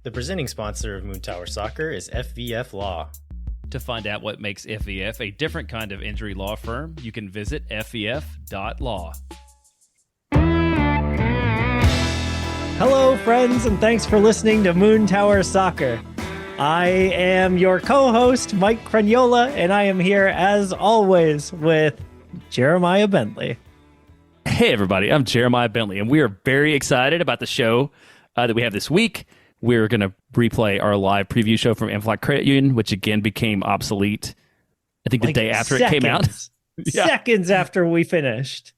The presenting sponsor of Moon Tower Soccer is FVF Law. To find out what makes FVF a different kind of injury law firm, you can visit fvf.law. Hello, friends, and thanks for listening to Moon Tower Soccer. I am your co-host, Mike Crugnola, and I am here, as always, with Jeremiah Bentley. Hey, everybody, I'm Jeremiah Bentley, and we are very excited about the show that we have this week. We're going to replay our live preview show from MLS Credit Union, which again became obsolete, I think, the day after it came out. Seconds after we finished.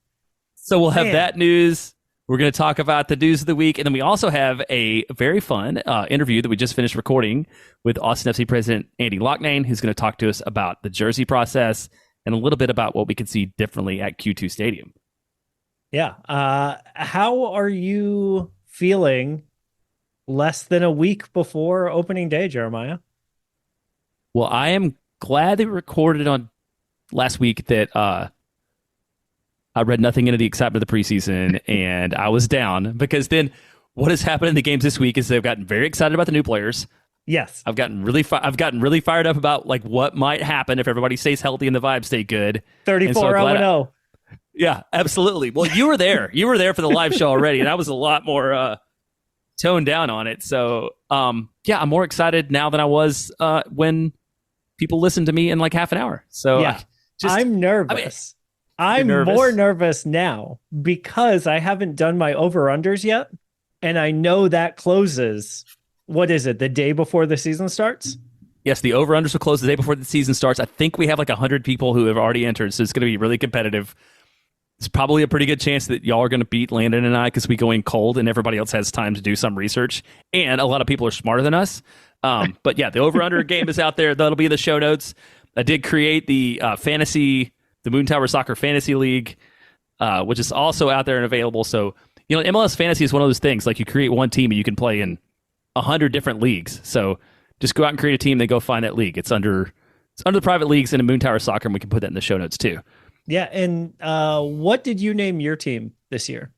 So we'll have that news. We're going to talk about the news of the week. And then we also have a very fun interview that we just finished recording with Austin FC President Andy Loughnane, who's going to talk to us about the jersey process and a little bit about what we could see differently at Q2 Stadium. Yeah. How are you feeling less than a week before opening day, Jeremiah? Well, I am glad they recorded on last week that I read nothing into the excitement of the preseason, and I was down because then what has happened in the games this week is they've gotten very excited about the new players. Yes, I've gotten really fired up about like what might happen if everybody stays healthy and the vibes stay good. 34-0. Yeah, absolutely. Well, you were there. You were there for the live show already, and I was a lot more toned down on it. So, yeah, I'm more excited now than I was when people listened to me in like half an hour. So, yeah, I'm nervous. I'm more nervous now because I haven't done my over-unders yet, and I know that closes, what is it, the day before the season starts? Yes, the over-unders will close the day before the season starts. I think we have like 100 people who have already entered, so it's going to be really competitive. It's probably a pretty good chance that y'all are going to beat Landon and I because we go in cold and everybody else has time to do some research. And a lot of people are smarter than us. But yeah, the over-under game is out there. That'll be in the show notes. I did create the Moon Tower Soccer Fantasy League, which is also out there and available. So, you know, MLS Fantasy is one of those things. Like you create one team and you can play in 100 different leagues. So just go out and create a team, then go find that league. It's under the private leagues in Moon Tower Soccer, and we can put that in the show notes too. Yeah, and what did you name your team this year?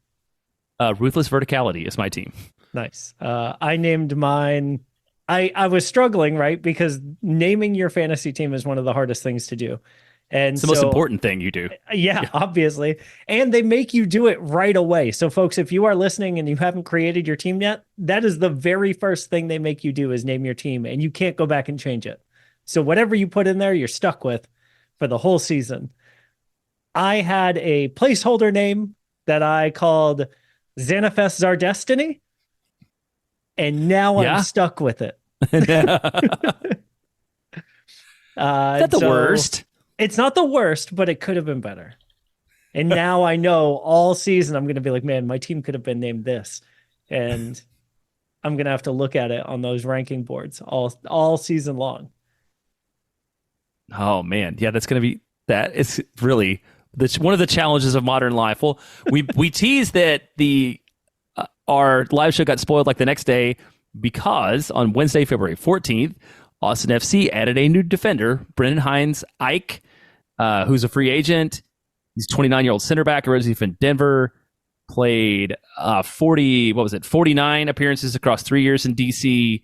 Ruthless Verticality is my team. Nice. I named mine. I was struggling, right? Because naming your fantasy team is one of the hardest things to do. And it's the most important thing you do. Yeah, obviously. And they make you do it right away. So folks, if you are listening and you haven't created your team yet, that is the very first thing they make you do is name your team, and you can't go back and change it. So whatever you put in there, you're stuck with for the whole season. I had a placeholder name that I called Xanafest Our Destiny, and now I'm stuck with it. Is that the worst? It's not the worst, but it could have been better. And now I know all season I'm going to be like, man, my team could have been named this. And I'm going to have to look at it on those ranking boards all season long. Oh, man. Yeah, that's going to be that. It's really one of the challenges of modern life. Well, we teased that our live show got spoiled like the next day because on Wednesday, February 14th, Austin FC added a new defender, Brendan Hines-Ike, who's a free agent. He's a 29-year-old center back, originally from Denver, played 49 appearances across 3 years in DC.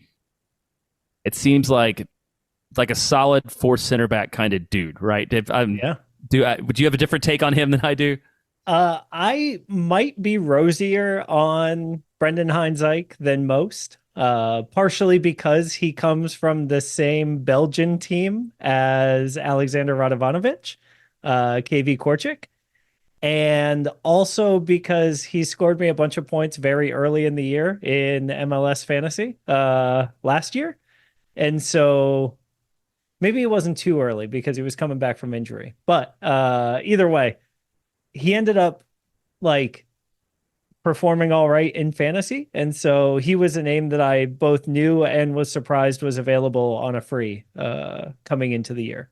It seems like a solid fourth center back kind of dude, right? Yeah. Would you have a different take on him than I do? I might be rosier on Brendan Hines-Ike than most. Partially because he comes from the same Belgian team as Alexander Radovanovic, KV Korchik, and also because he scored me a bunch of points very early in the year in MLS Fantasy last year. And so maybe it wasn't too early because he was coming back from injury. But either way, he ended up like performing all right in fantasy. And so he was a name that I both knew and was surprised was available on a free coming into the year.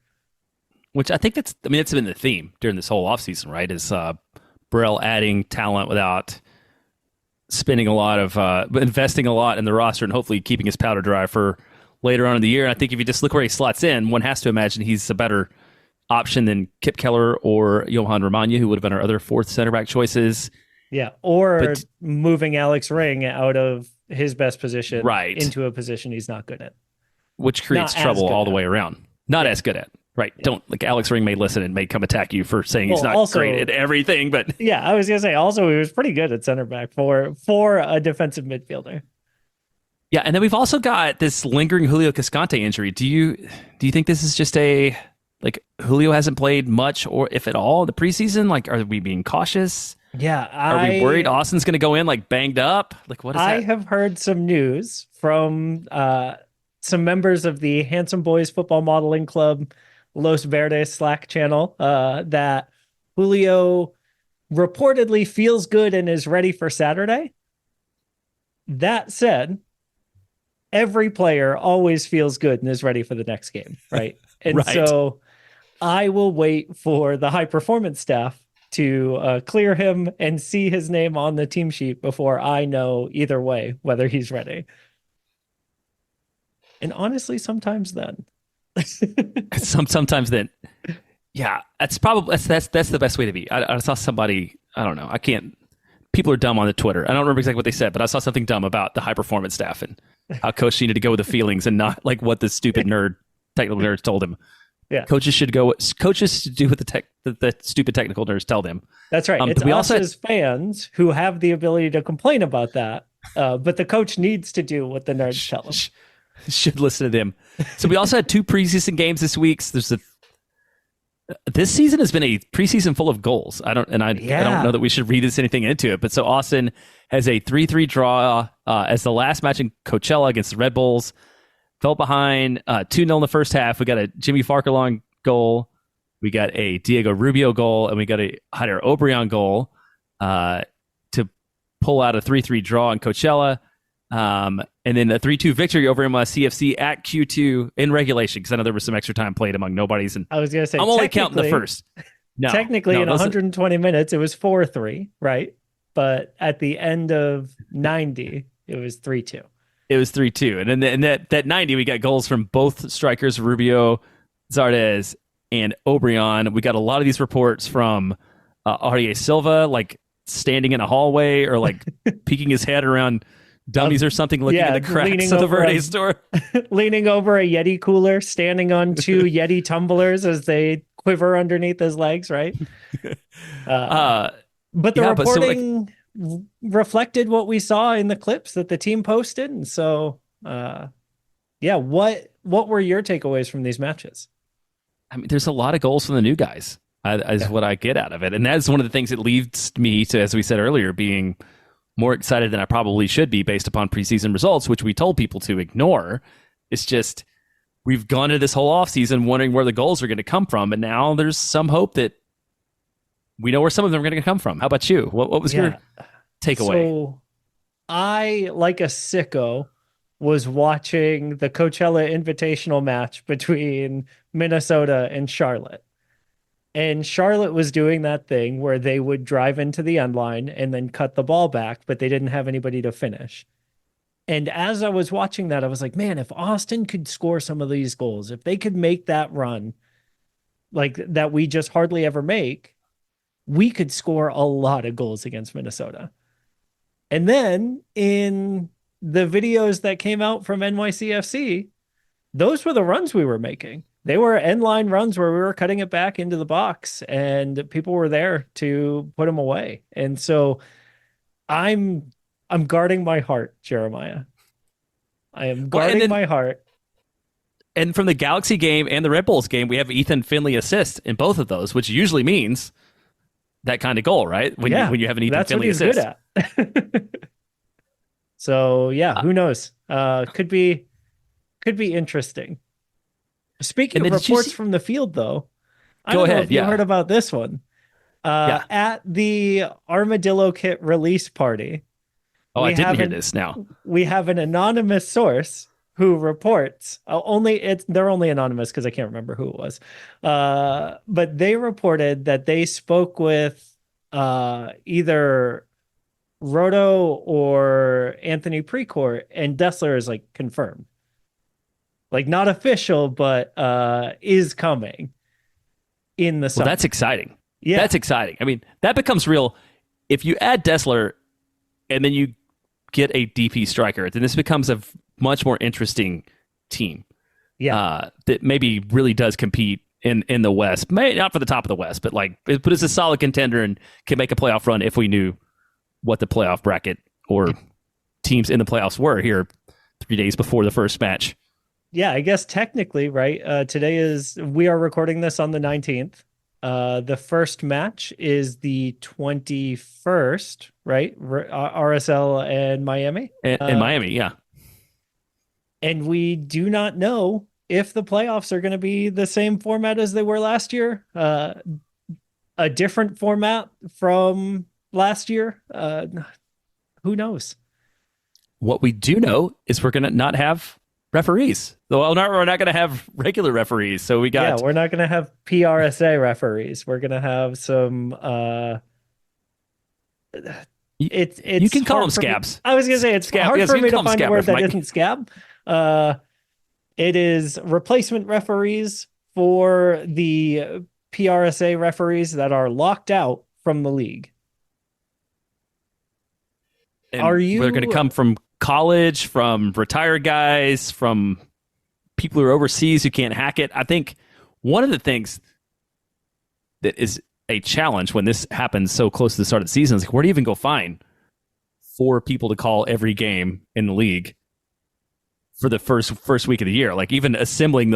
Which I think it's been the theme during this whole offseason, right? Is Burrell adding talent without spending a lot of, investing a lot in the roster and hopefully keeping his powder dry for later on in the year. And I think if you just look where he slots in, one has to imagine he's a better option than Kip Keller or Johan Romagna, who would have been our other fourth center back choices. Yeah, or moving Alex Ring out of his best position Right. into a position he's not good at. Which creates Not as trouble good all the at. way around. Not as good at. Right. Don't, like, Alex Ring may listen and may come attack you for saying he's Well, not also- great at everything, but Yeah, I was gonna say also he was pretty good at center back for a defensive midfielder. yeah. And then we've also got this lingering Julio Cascante injury. Do you think this is just a, like, Julio hasn't played much or if at all in the preseason? Like, are we being cautious? Yeah, Are we worried Austin's going to go in like banged up? Like, what is I that? have heard some news from some members of the Handsome Boys Football Modeling Club Los Verdes Slack channel that Julio reportedly feels good and is ready for Saturday. That said, every player always feels good and is ready for the next game, right? And Right. so I will wait for the high performance staff to clear him and see his name on the team sheet before I know either way whether he's ready. And honestly, sometimes then. Sometimes then, yeah, that's probably that's the best way to be. I saw somebody, I don't know, I can't. People are dumb on the Twitter. I don't remember exactly what they said, but I saw something dumb about the high performance staff and how coach needed to go with the feelings and not like what the stupid technical nerds told him. Yeah, coaches should do what the stupid technical nerds tell them. That's right. It's us as fans who have the ability to complain about that, but the coach needs to do what the nerds tell him. Should listen to them. So we also had 2 preseason games this week. So this season has been a preseason full of goals. I don't know that we should read anything into it. But so Austin has a 3-3 draw as the last match in Coachella against the Red Bulls. Fell behind 2-0 in the first half. We got a Jimmy Farkalon goal. We got a Diego Rubio goal, and we got a Hyder Obrian goal to pull out a 3-3 draw in Coachella. And then a 3-2 victory over MLS CFC at Q2 in regulation, because I know there was some extra time played among nobodies. And I was going to say, I'm only counting the first. Technically, in 120 minutes, it was 4-3, right? But at the end of 90, it was 3-2. It was 3-2. And then that 90, we got goals from both strikers, Rubio, Zardes, and Obrian. We got a lot of these reports from Aurier Silva, like standing in a hallway or like peeking his head around dummies or something, looking in the cracks of the Verde store. Leaning over a Yeti cooler, standing on 2 Yeti tumblers as they quiver underneath his legs, right? But the reporting reflected what we saw in the clips that the team posted. And so, what were your takeaways from these matches? I mean, there's a lot of goals from the new guys, is what I get out of it. And that's one of the things that leads me to, as we said earlier, being more excited than I probably should be based upon preseason results, which we told people to ignore. It's just, we've gone into this whole offseason wondering where the goals are going to come from. And now there's some hope that we know where some of them are going to come from. How about you? What was your takeaway? So I, like a sicko, was watching the Coachella Invitational match between Minnesota and Charlotte. And Charlotte was doing that thing where they would drive into the end line and then cut the ball back, but they didn't have anybody to finish. And as I was watching that, I was like, man, if Austin could score some of these goals, if they could make that run like that we just hardly ever make, we could score a lot of goals against Minnesota. And then in the videos that came out from NYCFC, those were the runs we were making. They were end line runs where we were cutting it back into the box and people were there to put them away. And so I'm guarding my heart, Jeremiah. I am guarding my heart. And from the Galaxy game and the Red Bulls game, we have Ethan Finley assist in both of those, which usually means that kind of goal, right? When you have an Ethan Finley assist. That's what he's good at. So who knows? Could be interesting. Speaking of reports from the field, though, I don't know if you heard about this one. At the Armadillo Kit release party. Oh, I didn't hear this now. We have an anonymous source who reports, they're only anonymous because I can't remember who it was. But they reported that they spoke with either Roto or Anthony Precourt, and Dessler is like confirmed. Like not official, but is coming in the summer. Well, that's exciting. Yeah. That's exciting. I mean, that becomes real if you add Dessler and then you get a DP striker, then this becomes a much more interesting team. Yeah. That maybe really does compete in the West. Maybe not for the top of the West, but like it put us a solid contender and can make a playoff run if we knew what the playoff bracket or teams in the playoffs were here 3 days before the first match. Yeah, I guess technically, right? We are recording this on the 19th. The first match is the 21st, right? RSL and Miami. In Miami, yeah. And we do not know if the playoffs are going to be the same format as they were last year. A different format from last year. Who knows? What we do know is we're going to not have referees. Well, we're not going to have regular referees. So we're not going to have PRSA referees. We're going to have some. You can call them scabs. I was going to say it's hard for me to find a word that isn't scab. It is replacement referees for the PRSA referees that are locked out from the league. And they're going to come from college, from retired guys, from people who are overseas who can't hack it. I think one of the things that is a challenge when this happens so close to the start of the season is like, where do you even go find 4 people to call every game in the league for the first week of the year? Like even assembling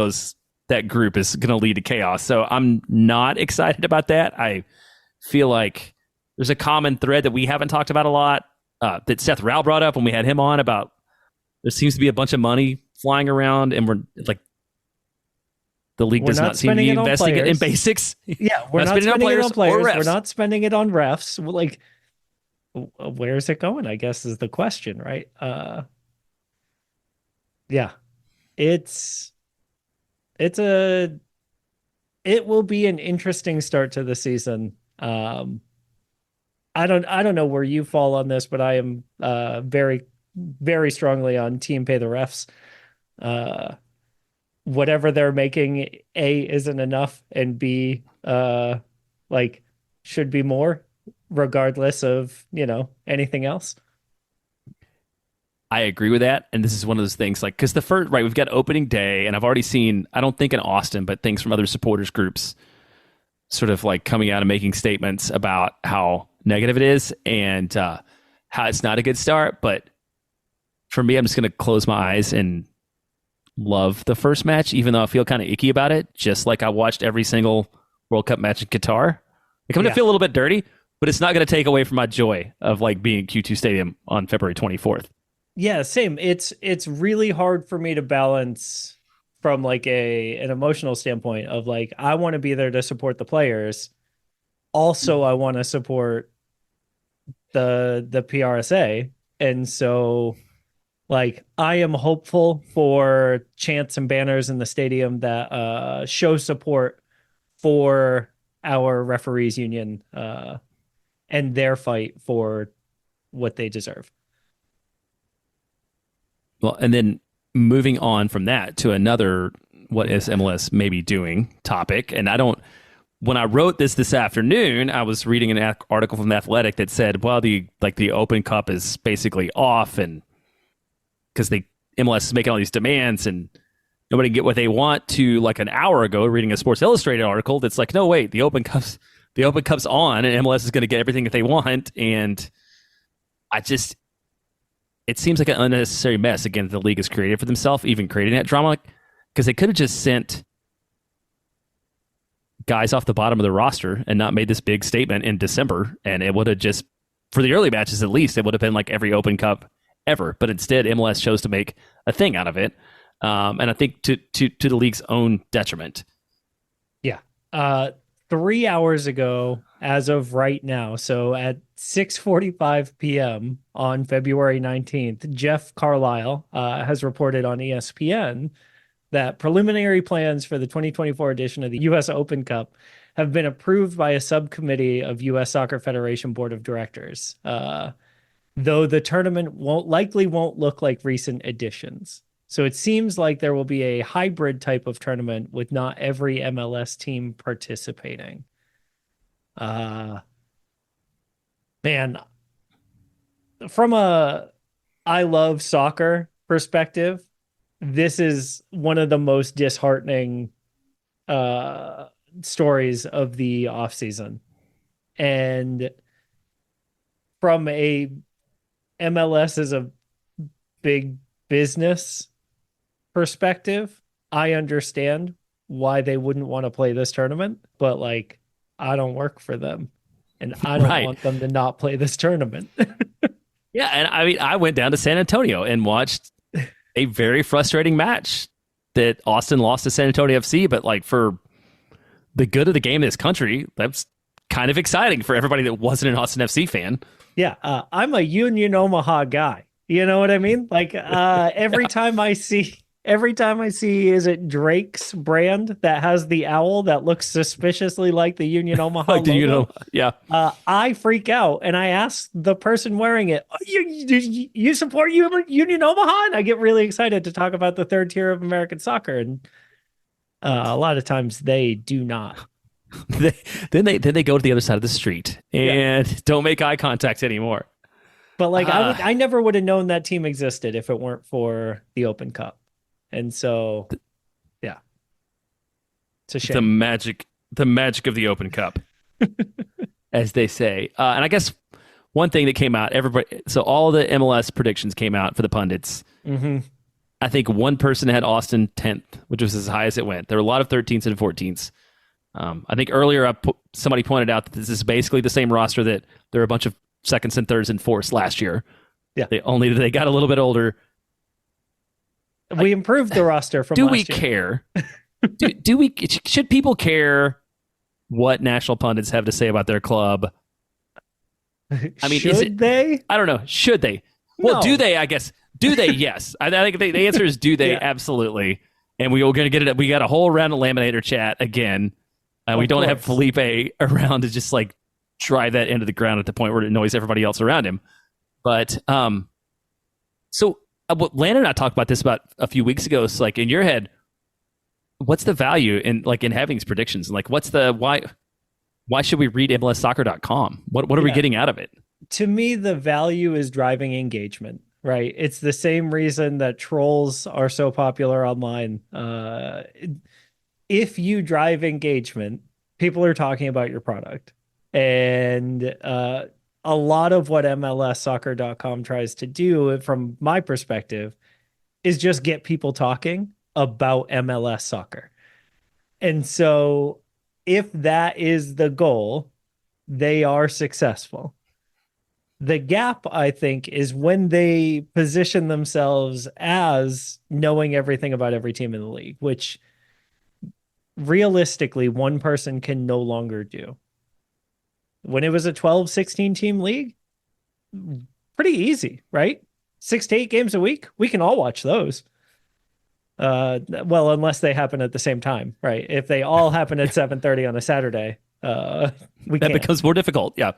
that group is going to lead to chaos. So I'm not excited about that. I feel like there's a common thread that we haven't talked about a lot that Seth Rao brought up when we had him on about there seems to be a bunch of money flying around and we're like the league does not seem to be investing in basics. Yeah, we're not spending it on players. We're not spending it on refs. Like, where's it going? I guess is the question, right? Yeah, it will be an interesting start to the season. I don't know where you fall on this, but I am very, very strongly on team pay the refs. Whatever they're making, A, isn't enough, and B, should be more, regardless of, anything else. I agree with that. And this is one of those things like, because we've got opening day, and I've already seen, I don't think in Austin, but things from other supporters groups sort of like coming out and making statements about how negative it is and how it's not a good start. But for me, I'm just going to close my eyes and love the first match, even though I feel kind of icky about it, just like I watched every single World Cup match in Qatar. Like, I'm going to feel a little bit dirty, but it's not going to take away from my joy of like being at Q2 Stadium on February 24th. Yeah, same. It's really hard for me to balance from like an emotional standpoint of like, I want to be there to support the players. Also, I want to support the PRSA. And so like, I am hopeful for chants and banners in the stadium that show support for our referees union and their fight for what they deserve. Well, and then moving on from that to another, what is MLS maybe doing topic. And when I wrote this afternoon, I was reading an article from The Athletic that said, well, the Open Cup is basically off and because MLS is making all these demands and nobody can get what they want, to like an hour ago reading a Sports Illustrated article that's like, no, wait, the Open Cup's on and MLS is going to get everything that they want. And it seems like an unnecessary mess, again, that the league has created for themselves, even creating that drama, because they could have just sent guys off the bottom of the roster and not made this big statement in December. And it would have just, for the early matches at least, it would have been like every Open Cup ever. But instead, MLS chose to make a thing out of it. And I think to the league's own detriment. Yeah. 3 hours ago, as of right now, so at 6:45 p.m. on February 19th, Jeff Carlisle has reported on ESPN that preliminary plans for the 2024 edition of the U.S. Open Cup have been approved by a subcommittee of U.S. Soccer Federation Board of Directors, though the tournament likely won't look like recent editions. So it seems like there will be a hybrid type of tournament with not every MLS team participating. Man, from a I love soccer perspective, this is one of the most disheartening stories of the offseason. And from a MLS as a big business perspective, I understand why they wouldn't want to play this tournament, but like, I don't work for them and I don't want them to not play this tournament. Yeah. And I mean, I went down to San Antonio and watched a very frustrating match that Austin lost to San Antonio FC, but like for the good of the game in this country, that's kind of exciting for everybody that wasn't an Austin FC fan. Yeah. I'm a Union Omaha guy. You know what I mean? Like every time I see, is it Drake's brand that has the owl that looks suspiciously like the Union Omaha like the logo? Yeah. I freak out and I ask the person wearing it, you support Union Omaha? And I get really excited to talk about the third tier of American soccer. And a lot of times they do not. Then they go to the other side of the street and don't make eye contact anymore. But like I never would have known that team existed if it weren't for the Open Cup. And so, yeah, it's a shame. The magic of the Open Cup, as they say. And I guess one thing that came out, so all the MLS predictions came out for the pundits. Mm-hmm. I think one person had Austin 10th, which was as high as it went. There were a lot of 13ths and 14ths. I think earlier somebody pointed out that this is basically the same roster that there are a bunch of seconds and thirds and fourths last year. Yeah. They got a little bit older. We improved the roster from last year. Do we care? Should people care what national pundits have to say about their club? I mean, should they? I don't know. Should they? Well, No. do they? I guess. Do they? Yes. I think the answer is do they? Yeah. Absolutely. And we were going to get it. We got a whole round of Laminator chat again. We don't have Felipe around to just like drive that into the ground at the point where it annoys everybody else around him. But so what Landon and I talked about this about a few weeks ago. It's like in your head, what's the value in having these predictions? And like, what's the why should we read MLSsoccer.com? What are we getting out of it? To me, the value is driving engagement, right? It's the same reason that trolls are so popular online. If you drive engagement, people are talking about your product. And a lot of what MLSsoccer.com tries to do, from my perspective, is just get people talking about MLS soccer. And so if that is the goal, they are successful. The gap, I think, is when they position themselves as knowing everything about every team in the league, which realistically one person can no longer do. When it was a 12-16 team league, pretty easy, right? 6 to 8 games a week, we can all watch those. Well, unless they happen at the same time, right? If they all happen at 7:30 on a Saturday, that becomes more difficult. Yeah.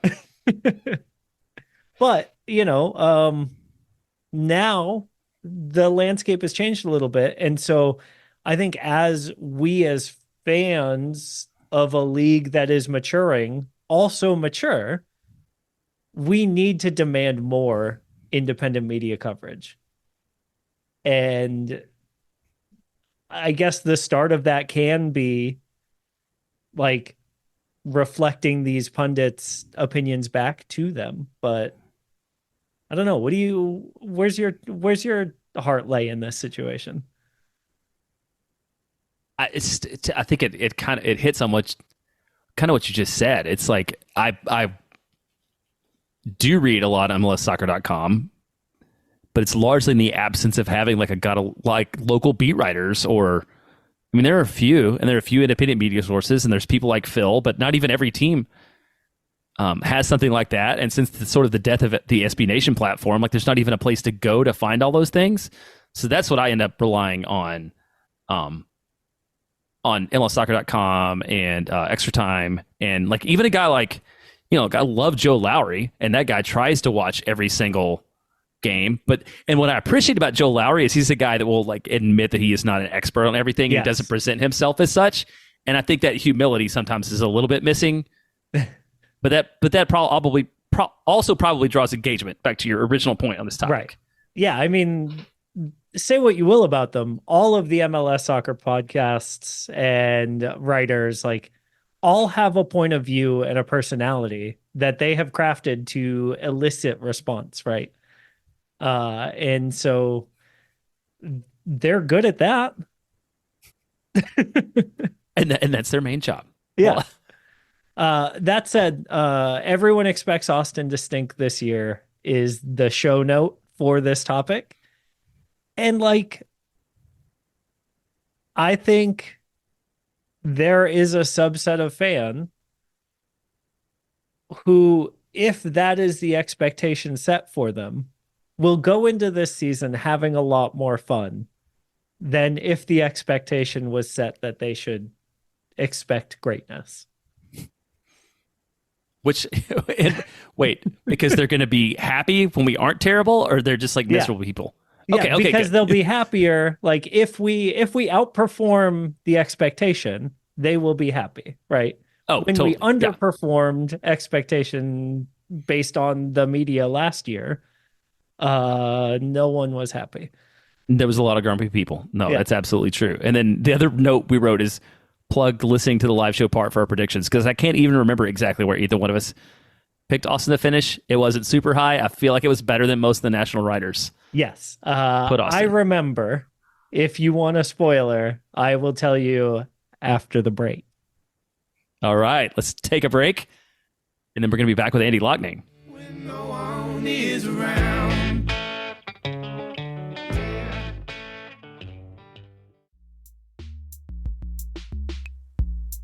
But, now the landscape has changed a little bit. And so I think as fans of a league that is maturing also mature, we need to demand more independent media coverage. And I guess the start of that can be like reflecting these pundits' opinions back to them. But I don't know. Where's your heart lay in this situation? I think it kind of hits on what you just said. It's like I do read a lot on MLSsoccer.com, but it's largely in the absence of having local beat writers there are a few independent media sources, and there's people like Phil, but not even every team has something like that. And since the sort of the death of the SB Nation platform, there's not even a place to go to find all those things. So that's what I end up relying on MLSsoccer.com and Extra Time, and even a guy I love Joe Lowry, and that guy tries to watch every single game. And what I appreciate about Joe Lowry is he's a guy that will admit that he is not an expert on everything. Yes. And doesn't present himself as such. And I think that humility sometimes is a little bit missing. but that probably also draws engagement back to your original point on this topic. Right. Yeah, I mean, say what you will about them. All of the MLS soccer podcasts and writers, like, all have a point of view and a personality that they have crafted to elicit response, right? And so they're good at that. And that's their main job. Yeah. Well, That said, everyone expects Austin to stink this year is the show note for this topic. And like, I think there is a subset of fan who, if that is the expectation set for them, will go into this season having a lot more fun than if the expectation was set that they should expect greatness. which and wait, because they're going to be happy when we aren't terrible, or they're just like miserable people. Yeah, Okay, because good. they'll be happier. Like if we outperform the expectation, they will be happy, right? Oh, When totally. we underperformed expectation based on the media last year, no one was happy. There was a lot of grumpy people. No, Yeah. that's absolutely true. And then the other note we wrote is plug listening to the live show part for our predictions, because I can't even remember exactly where either one of us picked Austin to finish. It wasn't super high. I feel like it was better than most of the national writers. Yes. Put Austin. I remember. If you want a spoiler, I will tell you after the break. All right, let's take a break, and then we're going to be back with Andy Loughnane. When no one is around.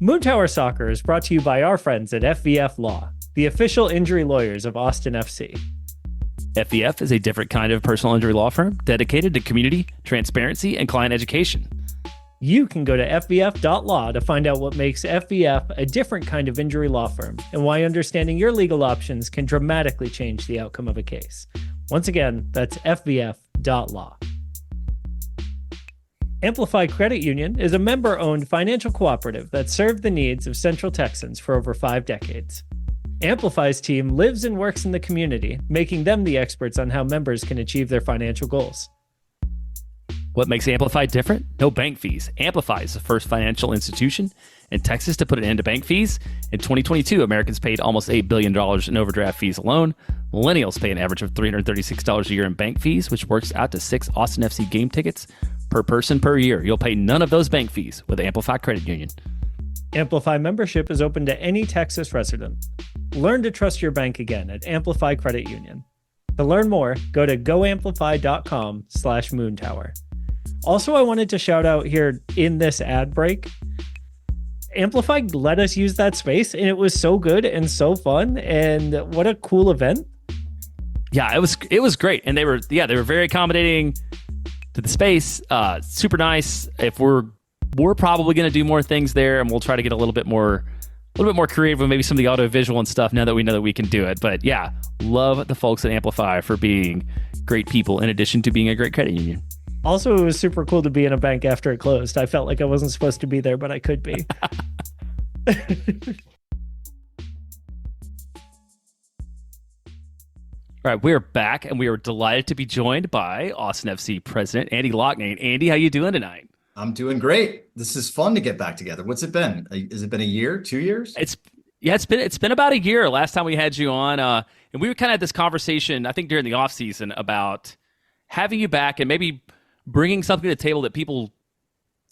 Moon Tower Soccer is brought to you by our friends at FVF Law, the official injury lawyers of Austin FC. FVF is a different kind of personal injury law firm dedicated to community, transparency, and client education. You can go to fvf.law to find out what makes FVF a different kind of injury law firm and why understanding your legal options can dramatically change the outcome of a case. Once again, that's fvf.law. Amplify Credit Union is a member-owned financial cooperative that served the needs of Central Texans for over 5 decades. Amplify's team lives and works in the community, making them the experts on how members can achieve their financial goals. What makes Amplify different? No bank fees. Amplify is the first financial institution in Texas to put an end to bank fees. In 2022, Americans paid almost $8 billion in overdraft fees alone. Millennials pay an average of $336 a year in bank fees, which works out to 6 Austin FC game tickets per person per year. You'll pay none of those bank fees with Amplify Credit Union. Amplify membership is open to any Texas resident. Learn to trust your bank again at Amplify Credit Union. To learn more, go to goamplify.com/moontower. Also, I wanted to shout out here in this ad break, Amplify let us use that space, and it was so good and so fun, and what a cool event. Yeah, it was great, and they were very accommodating to the space. Super nice. If we're probably going to do more things there, and we'll try to get a little bit more creative with maybe some of the audio-visual and stuff now that we know that we can do it. But yeah, love the folks at Amplify for being great people in addition to being a great credit union. Also, it was super cool to be in a bank after it closed. I felt like I wasn't supposed to be there, but I could be. All right, we're back, and we are delighted to be joined by Austin FC president Andy Loughnane. Andy, how you doing tonight? I'm doing great. This is fun to get back together. What's it been? Has it been a year, 2 years? It's been about a year. Last time we had you on, and we were kind of had this conversation, I think during the off season, about having you back and maybe bringing something to the table that people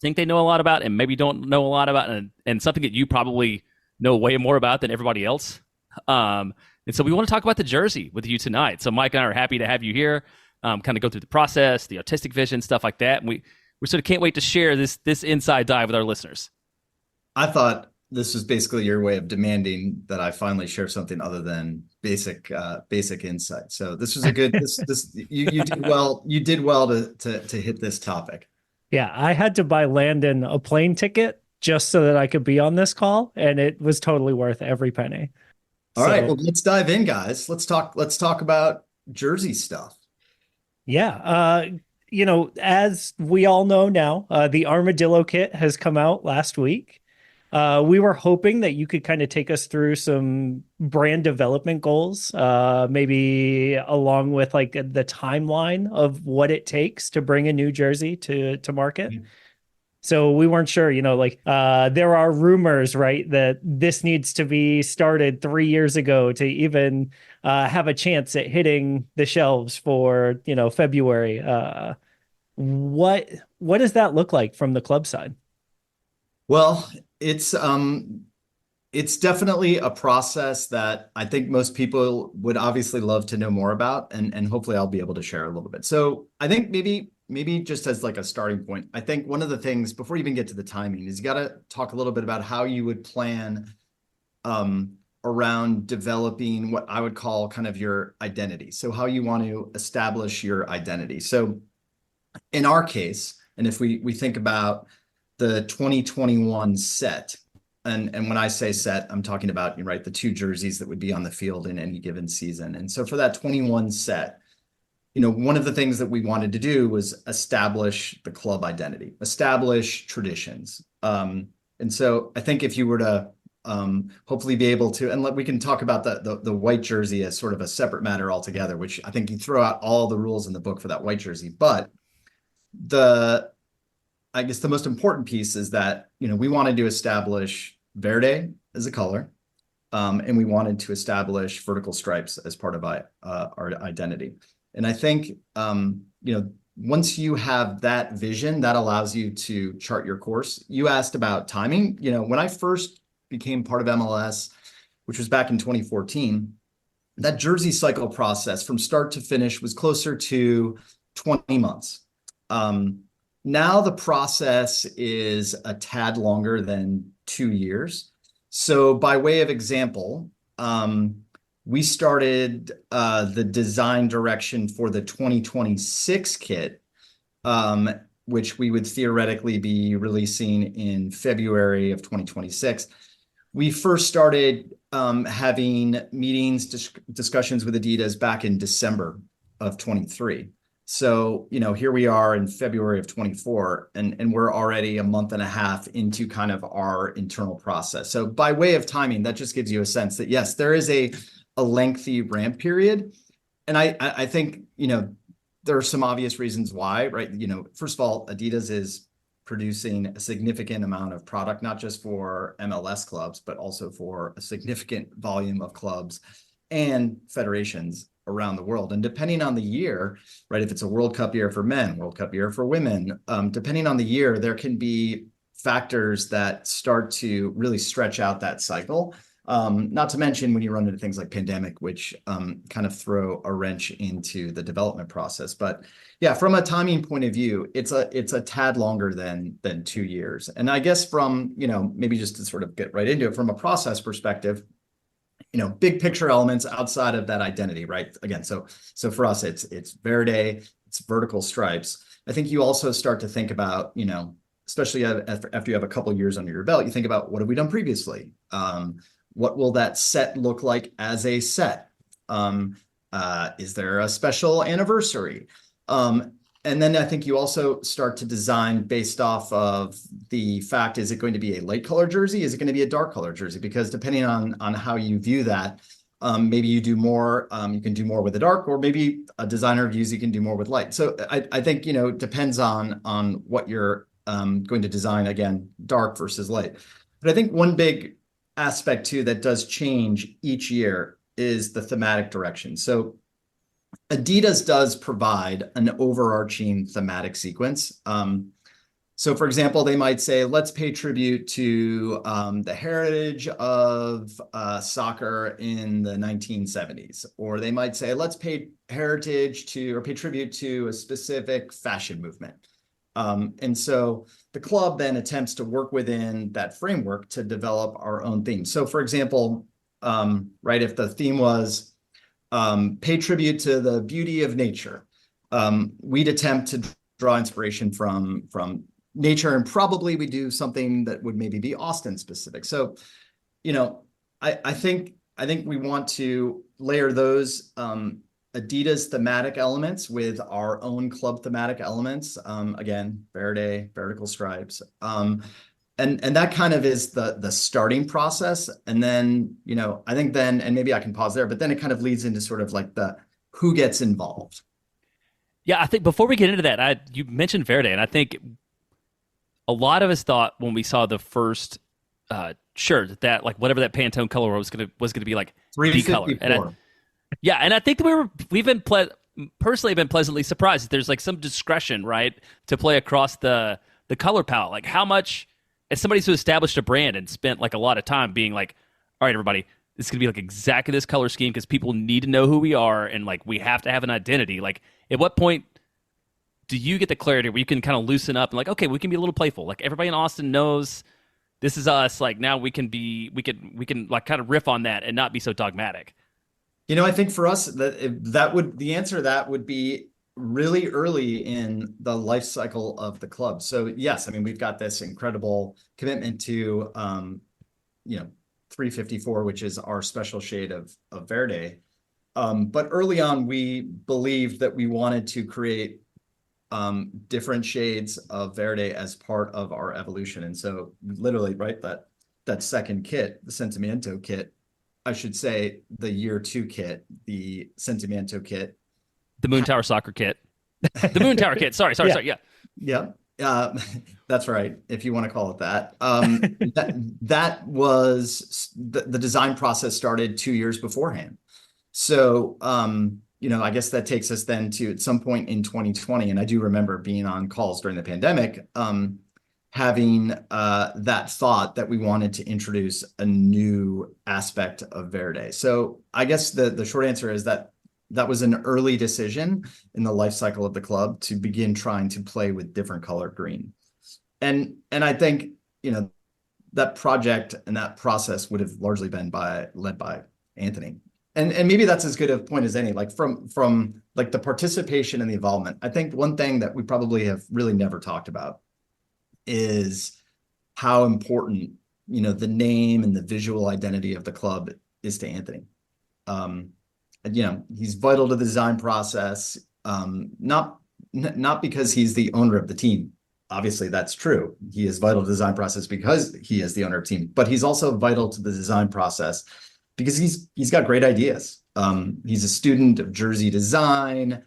think they know a lot about and maybe don't know a lot about, and something that you probably know way more about than everybody else. And so we want to talk about the jersey with you tonight. So Mike and I are happy to have you here, kind of go through the process, the artistic vision, stuff like that. And we sort of can't wait to share this inside dive with our listeners. I thought this was basically your way of demanding that I finally share something other than basic insight. So this was a good. You did well. You did well to hit this topic. Yeah, I had to buy Landon a plane ticket just so that I could be on this call, and it was totally worth every penny. All right, well, let's dive in, guys. Let's talk about jersey stuff. Yeah, as we all know now, the Armadillo Kit has come out last week. We were hoping that you could kind of take us through some brand development goals, maybe along with like the timeline of what it takes to bring a new jersey to market. So we weren't sure, like there are rumors, right, that this needs to be started 3 years ago to even have a chance at hitting the shelves for, February. What does that look like from the club side? Well, it's definitely a process that I think most people would obviously love to know more about, and hopefully I'll be able to share a little bit. So I think maybe just as like a starting point, I think one of the things before you even get to the timing is you got to talk a little bit about how you would plan around developing what I would call kind of your identity. So how you want to establish your identity. So in our case, and if we think about the 2021 set, and when I say set, I'm talking about, right, the 2 jerseys that would be on the field in any given season. And so for that 21 set, one of the things that we wanted to do was establish the club identity, establish traditions. And so I think if you were to hopefully be able to, and we can talk about the white jersey as sort of a separate matter altogether, which I think you throw out all the rules in the book for that white jersey. But I guess the most important piece is that, we wanted to establish verde as a color, and we wanted to establish vertical stripes as part of our identity. And I think, once you have that vision, that allows you to chart your course. You asked about timing. When I first became part of MLS, which was back in 2014, that jersey cycle process from start to finish was closer to 20 months. Now the process is a tad longer than 2 years. So by way of example, we started the design direction for the 2026 kit, which we would theoretically be releasing in February of 2026. We first started having meetings, discussions with Adidas back in December of 23. So, here we are in February of 24, and we're already a month and a half into kind of our internal process. So by way of timing, that just gives you a sense that, yes, there is a lengthy ramp period. And I think, there are some obvious reasons why, right? First of all, Adidas is producing a significant amount of product, not just for MLS clubs, but also for a significant volume of clubs and federations around the world. And depending on the year, right, if it's a World Cup year for men, World Cup year for women, depending on the year, there can be factors that start to really stretch out that cycle. Not to mention when you run into things like pandemic, which kind of throw a wrench into the development process. But yeah, from a timing point of view, it's a tad longer than 2 years. And I guess from, maybe just to sort of get right into it, from a process perspective, big picture elements outside of that identity, right? Again, so for us, it's verde, it's vertical stripes. I think you also start to think about, especially after you have a couple of years under your belt, you think about what have we done previously? What will that set look like as a set? Is there a special anniversary? And then I think you also start to design based off of the fact, is it going to be a light color jersey? Is it going to be a dark color jersey? Because depending on how you view that, maybe you do more, you can do more with the dark, or maybe a designer views you can do more with light. So I think, it depends on what you're going to design, again, dark versus light. But I think one big aspect too that does change each year is the thematic direction. So Adidas does provide an overarching thematic sequence. So for example, they might say, let's pay tribute to the heritage of soccer in the 1970s. Or they might say, let's pay tribute to a specific fashion movement. And so the club then attempts to work within that framework to develop our own theme. So for example, right, if the theme was pay tribute to the beauty of nature, we'd attempt to draw inspiration from nature, and probably we do something that would maybe be Austin specific. So, I think we want to layer those Adidas thematic elements with our own club thematic elements. Again, verde, vertical stripes. and that kind of is the starting process. And then, I think then, and maybe I can pause there, but then it kind of leads into sort of like the who gets involved. Yeah, I think before we get into that, you mentioned Verde, and I think a lot of us thought when we saw the first shirt that like whatever that Pantone color was gonna be like the color. And I think we've been personally been pleasantly surprised that there's like some discretion, right, to play across the color palette. Like how much, as somebody who established a brand and spent like a lot of time being like, all right, everybody, it's gonna be like exactly this color scheme because people need to know who we are and like we have to have an identity. Like at what point do you get the clarity where you can kind of loosen up and like, okay, we can be a little playful. Like everybody in Austin knows this is us. Like now we can like kind of riff on that and not be so dogmatic. I think for us the answer to that would be really early in the life cycle of the club. So yes, I mean, we've got this incredible commitment to, 354, which is our special shade of Verde. But early on, we believed that we wanted to create different shades of Verde as part of our evolution. And so literally, right, that second kit, the Sentimiento kit, I should say the year 2 kit, the Sentimiento kit. The Moon Tower Soccer kit. The Moon Tower kit. Sorry. Yeah. That's right. If you want to call it that. that was the design process started 2 years beforehand. So, I guess that takes us then to at some point in 2020. And I do remember being on calls during the pandemic, having that thought that we wanted to introduce a new aspect of Verde. So I guess the short answer is that was an early decision in the life cycle of the club to begin trying to play with different color green. And I think, that project and that process would have largely been led by Anthony. And maybe that's as good a point as any, like from like the participation and the involvement. I think one thing that we probably have really never talked about is how important, the name and the visual identity of the club is to Anthony. He's vital to the design process, not because he's the owner of the team. Obviously, that's true. He is vital to the design process because he is the owner of the team, but he's also vital to the design process because he's got great ideas. He's a student of jersey design.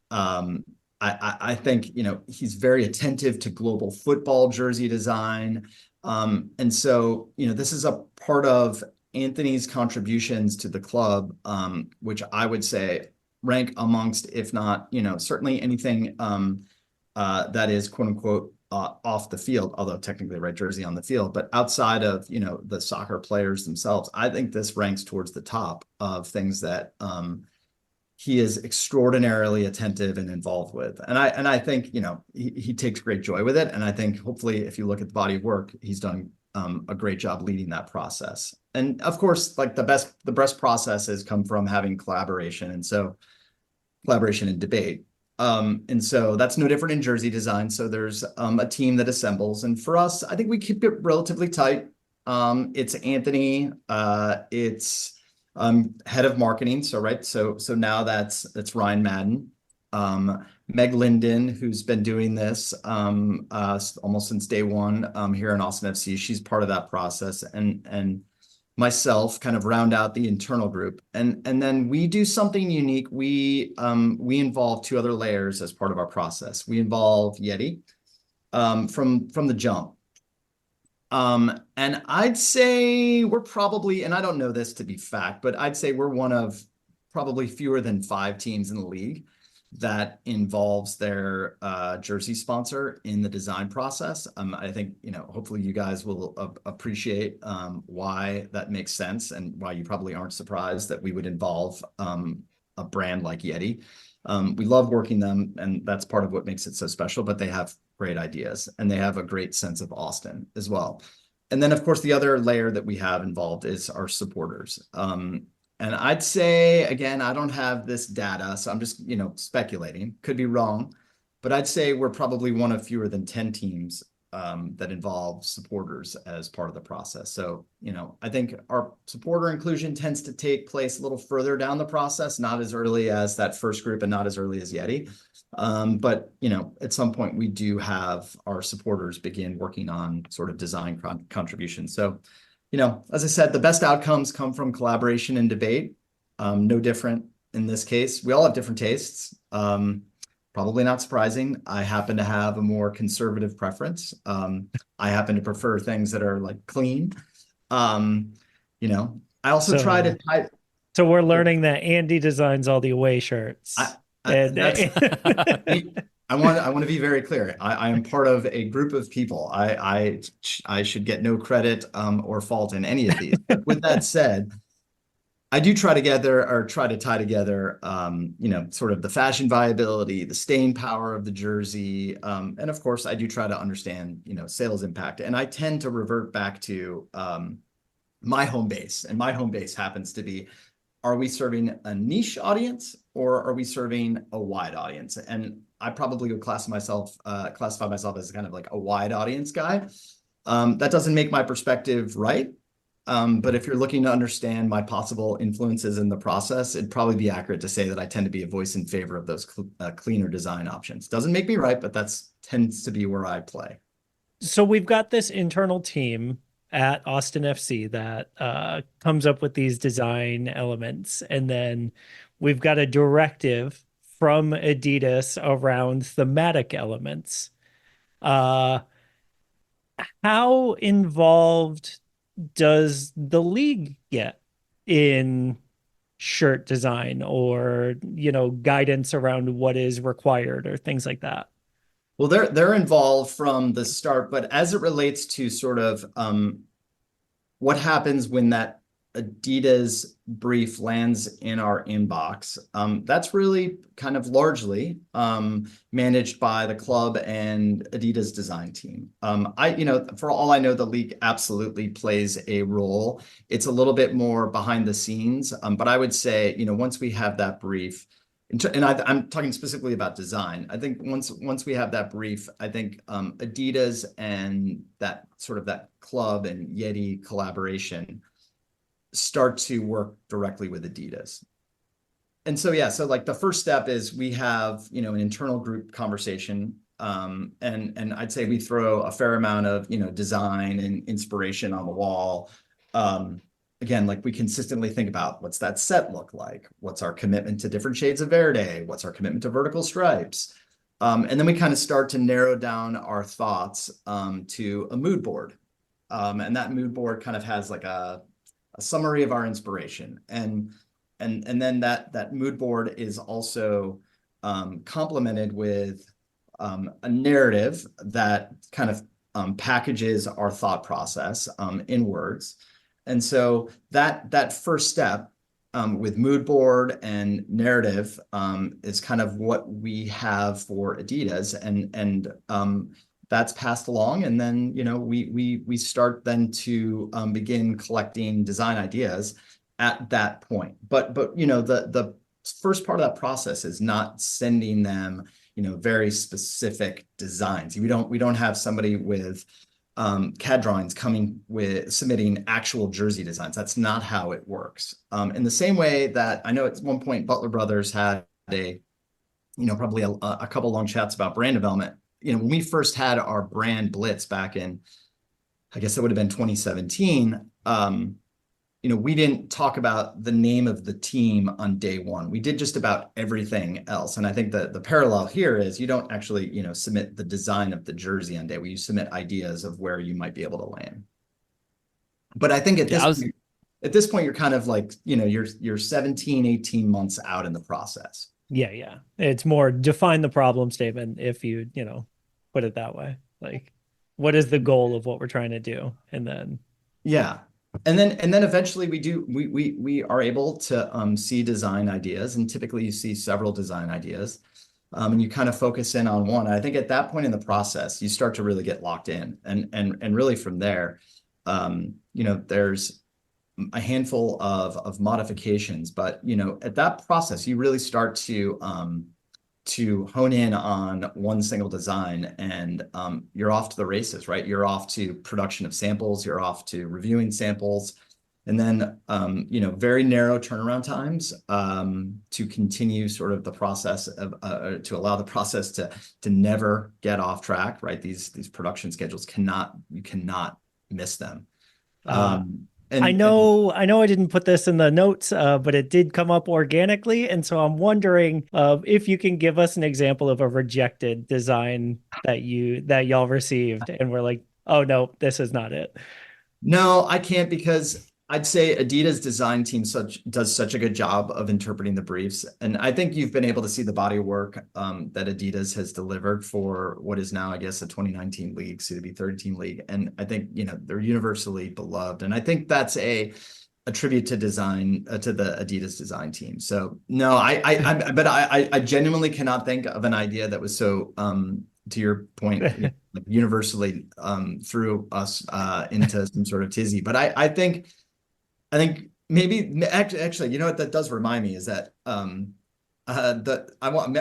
I think, he's very attentive to global football jersey design. And so, this is a part of Anthony's contributions to the club, which I would say rank amongst, if not, certainly anything that is quote unquote off the field, although technically right jersey on the field, but outside of, the soccer players themselves, I think this ranks towards the top of things that he is extraordinarily attentive and involved with. And I think, he takes great joy with it. And I think hopefully if you look at the body of work, he's done a great job leading that process. And of course, like the best processes come from having collaboration. And so collaboration and debate. And so that's no different in jersey design. So there's a team that assembles. And for us, I think we keep it relatively tight. It's Anthony, it's head of marketing. So, right. So now that's Ryan Madden, Meg Linden, who's been doing this almost since day one here in Austin FC. She's part of that process, and myself kind of round out the internal group. And then we do something unique. We involve 2 other layers as part of our process. We involve Yeti from the jump. And I'd say we're probably, and I don't know this to be fact, but I'd say we're one of probably fewer than 5 teams in the league that involves their jersey sponsor in the design process. I think, hopefully you guys will appreciate why that makes sense and why you probably aren't surprised that we would involve a brand like Yeti. We love working them, and that's part of what makes it so special, but they have great ideas and they have a great sense of Austin as well. And then of course, the other layer that we have involved is our supporters. And I'd say, again, I don't have this data, so I'm just, speculating, could be wrong, but I'd say we're probably one of fewer than 10 teams that involve supporters as part of the process. So, I think our supporter inclusion tends to take place a little further down the process, not as early as that first group and not as early as Yeti. But, you know, at some point we do have our supporters begin working on sort of design contributions. So, you know, as I said, the best outcomes come from collaboration and debate. No different in this case. We all have different tastes. Probably not surprising. I happen to have a more conservative preference. I happen to prefer things that are like clean. You know, I also try to tie. So we're learning that Andy designs all the away shirts. I want to be very clear. I am part of a group of people. I should get no credit or fault in any of these. But with that said, I do try to tie together, you know, sort of the fashion viability, the staying power of the jersey, and of course, I do try to understand, you know, sales impact. And I tend to revert back to my home base, and my home base happens to be: are we serving a niche audience or are we serving a wide audience? And I probably would classify myself as kind of like a wide audience guy. That doesn't make my perspective right. But if you're looking to understand my possible influences in the process, it'd probably be accurate to say that I tend to be a voice in favor of those cleaner design options. Doesn't make me right, but that's tends to be where I play. So we've got this internal team at Austin FC that comes up with these design elements. And then we've got a directive from Adidas around thematic elements. How involved does the league get in shirt design or, you know, guidance around what is required or things like that? Well, they're involved from the start, but as it relates to sort of what happens when that Adidas brief lands in our inbox, that's really kind of largely managed by the club and Adidas design team. You know, for all I know, the league absolutely plays a role. It's a little bit more behind the scenes, but I would say, you know, once we have that brief, and I'm talking specifically about design. I think once we have that brief, I think Adidas and that sort of that club and Yeti collaboration start to work directly with Adidas. And so, yeah, so like the first step is we have, you know, an internal group conversation. And I'd say we throw a fair amount of, you know, design and inspiration on the wall. Again, like we consistently think about what's that set look like? What's our commitment to different shades of verde? What's our commitment to vertical stripes? And then we kind of start to narrow down our thoughts to a mood board. And that mood board kind of has like a summary of our inspiration. And then that mood board is also complemented with a narrative that kind of packages our thought process in words. And so that first step with mood board and narrative is kind of what we have for Adidas, and that's passed along. And then, you know, we start then to begin collecting design ideas at that point. But you know, the first part of that process is not sending them, you know, very specific designs. We don't have somebody with CAD drawings coming with submitting actual jersey designs. That's not how it works. In the same way that I know at one point Butler Brothers had a, you know, probably a couple long chats about brand development. You know, when we first had our brand blitz back in, I guess it would have been 2017. You know, we didn't talk about the name of the team on day one. We did just about everything else. And I think that the parallel here is you don't actually, you know, submit the design of the jersey on day one. You submit ideas of where you might be able to land. But I think at this point, you're kind of like, you know, you're 17, 18 months out in the process. Yeah. It's more define the problem statement if you know, put it that way. Like, what is the goal of what we're trying to do? And then. Yeah. And then eventually we are able to see design ideas, and typically you see several design ideas, and you kind of focus in on one. And I think at that point in the process, you start to really get locked in, and really from there, you know, there's a handful of modifications, but you know, at that process, you really start to hone in on one single design, and you're off to the races, right? You're off to production of samples, you're off to reviewing samples, And then, very narrow turnaround times to continue sort of the process of to allow the process to never get off track, right? These production schedules you cannot miss them. I know I didn't put this in the notes, but it did come up organically. And so I'm wondering if you can give us an example of a rejected design that y'all received and we're like, oh no, this is not it. No, I can't, because I'd say Adidas design team does such a good job of interpreting the briefs. And I think you've been able to see the body of work that Adidas has delivered for what is now, I guess, a 2019 league, soon to be 30-team league. And I think, they're universally beloved. And I think that's a tribute to design, to the Adidas design team. So no, I genuinely cannot think of an idea that was so, to your point, like universally threw us into some sort of tizzy. But I think maybe actually, you know what that does remind me is that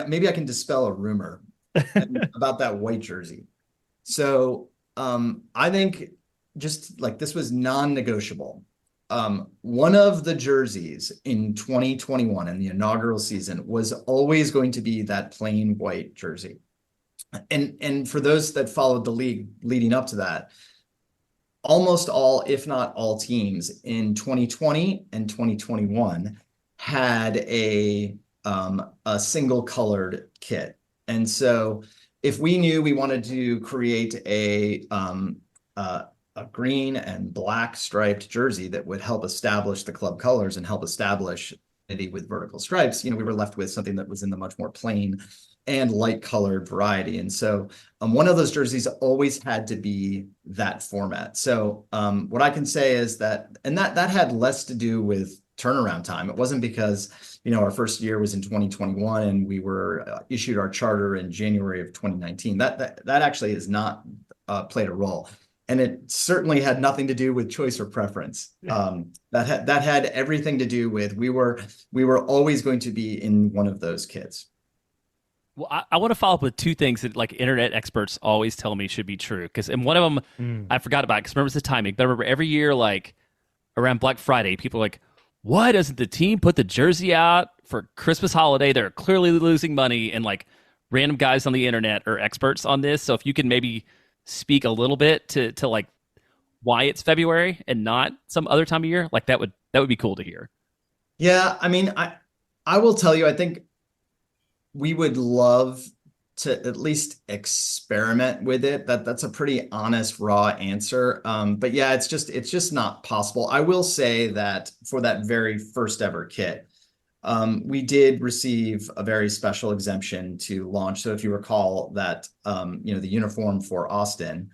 maybe I can dispel a rumor about that white jersey. So I think just like this was non-negotiable. One of the jerseys in 2021 in the inaugural season was always going to be that plain white jersey. And for those that followed the league leading up to that, almost all, if not all teams in 2020 and 2021 had a single colored kit. And so if we knew we wanted to create a green and black striped jersey that would help establish the club colors and help establish with vertical stripes, we were left with something that was in the much more plain and light colored variety. And so one of those jerseys always had to be that format. So what I can say is that had less to do with turnaround time. It wasn't because, our first year was in 2021 and we were issued our charter in January of 2019. That actually has not played a role. And it certainly had nothing to do with choice or preference. That had everything to do with, we were always going to be in one of those kits. Well, I want to follow up with two things that like internet experts always tell me should be true. And one of them I forgot about because remember it's the timing. But I remember every year, like around Black Friday, people are like, why doesn't the team put the jersey out for Christmas holiday? They're clearly losing money. And like random guys on the internet are experts on this. So if you can maybe speak a little bit to like why it's February and not some other time of year, like that would be cool to hear. Yeah, I mean, I will tell you, I think we would love to at least experiment with it. That's a pretty honest, raw answer. But yeah, it's just not possible. I will say that for that very first ever kit, we did receive a very special exemption to launch. So if you recall that, the uniform for Austin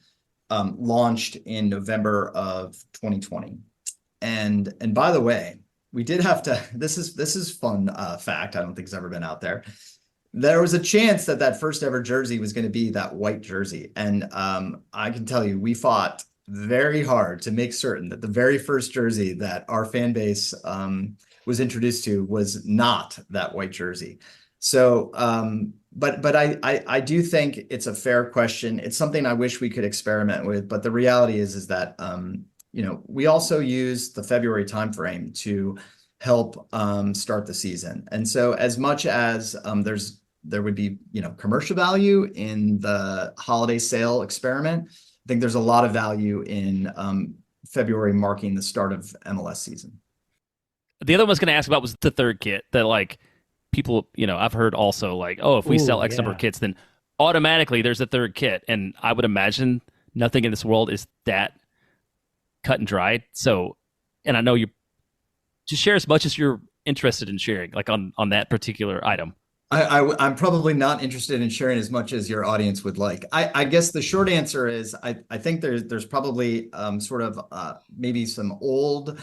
launched in November of 2020. And by the way, we did have to, this is fun fact. I don't think it's ever been out there. There was a chance that first ever jersey was going to be that white jersey. And I can tell you, we fought very hard to make certain that the very first jersey that our fan base was introduced to was not that white jersey. So, but I do think it's a fair question. It's something I wish we could experiment with. But the reality is that, we also use the February timeframe to help start the season. And so as much as there would be, commercial value in the holiday sale experiment, I think there's a lot of value in February marking the start of MLS season. The other one I was going to ask about was the third kit that like people, I've heard also like, oh, if we sell X number of kits, then automatically there's a third kit. And I would imagine nothing in this world is that cut and dried. So, and I know you just share as much as you're interested in sharing, like on that particular item. I'm probably not interested in sharing as much as your audience would like. I guess the short answer is I think there's probably maybe some old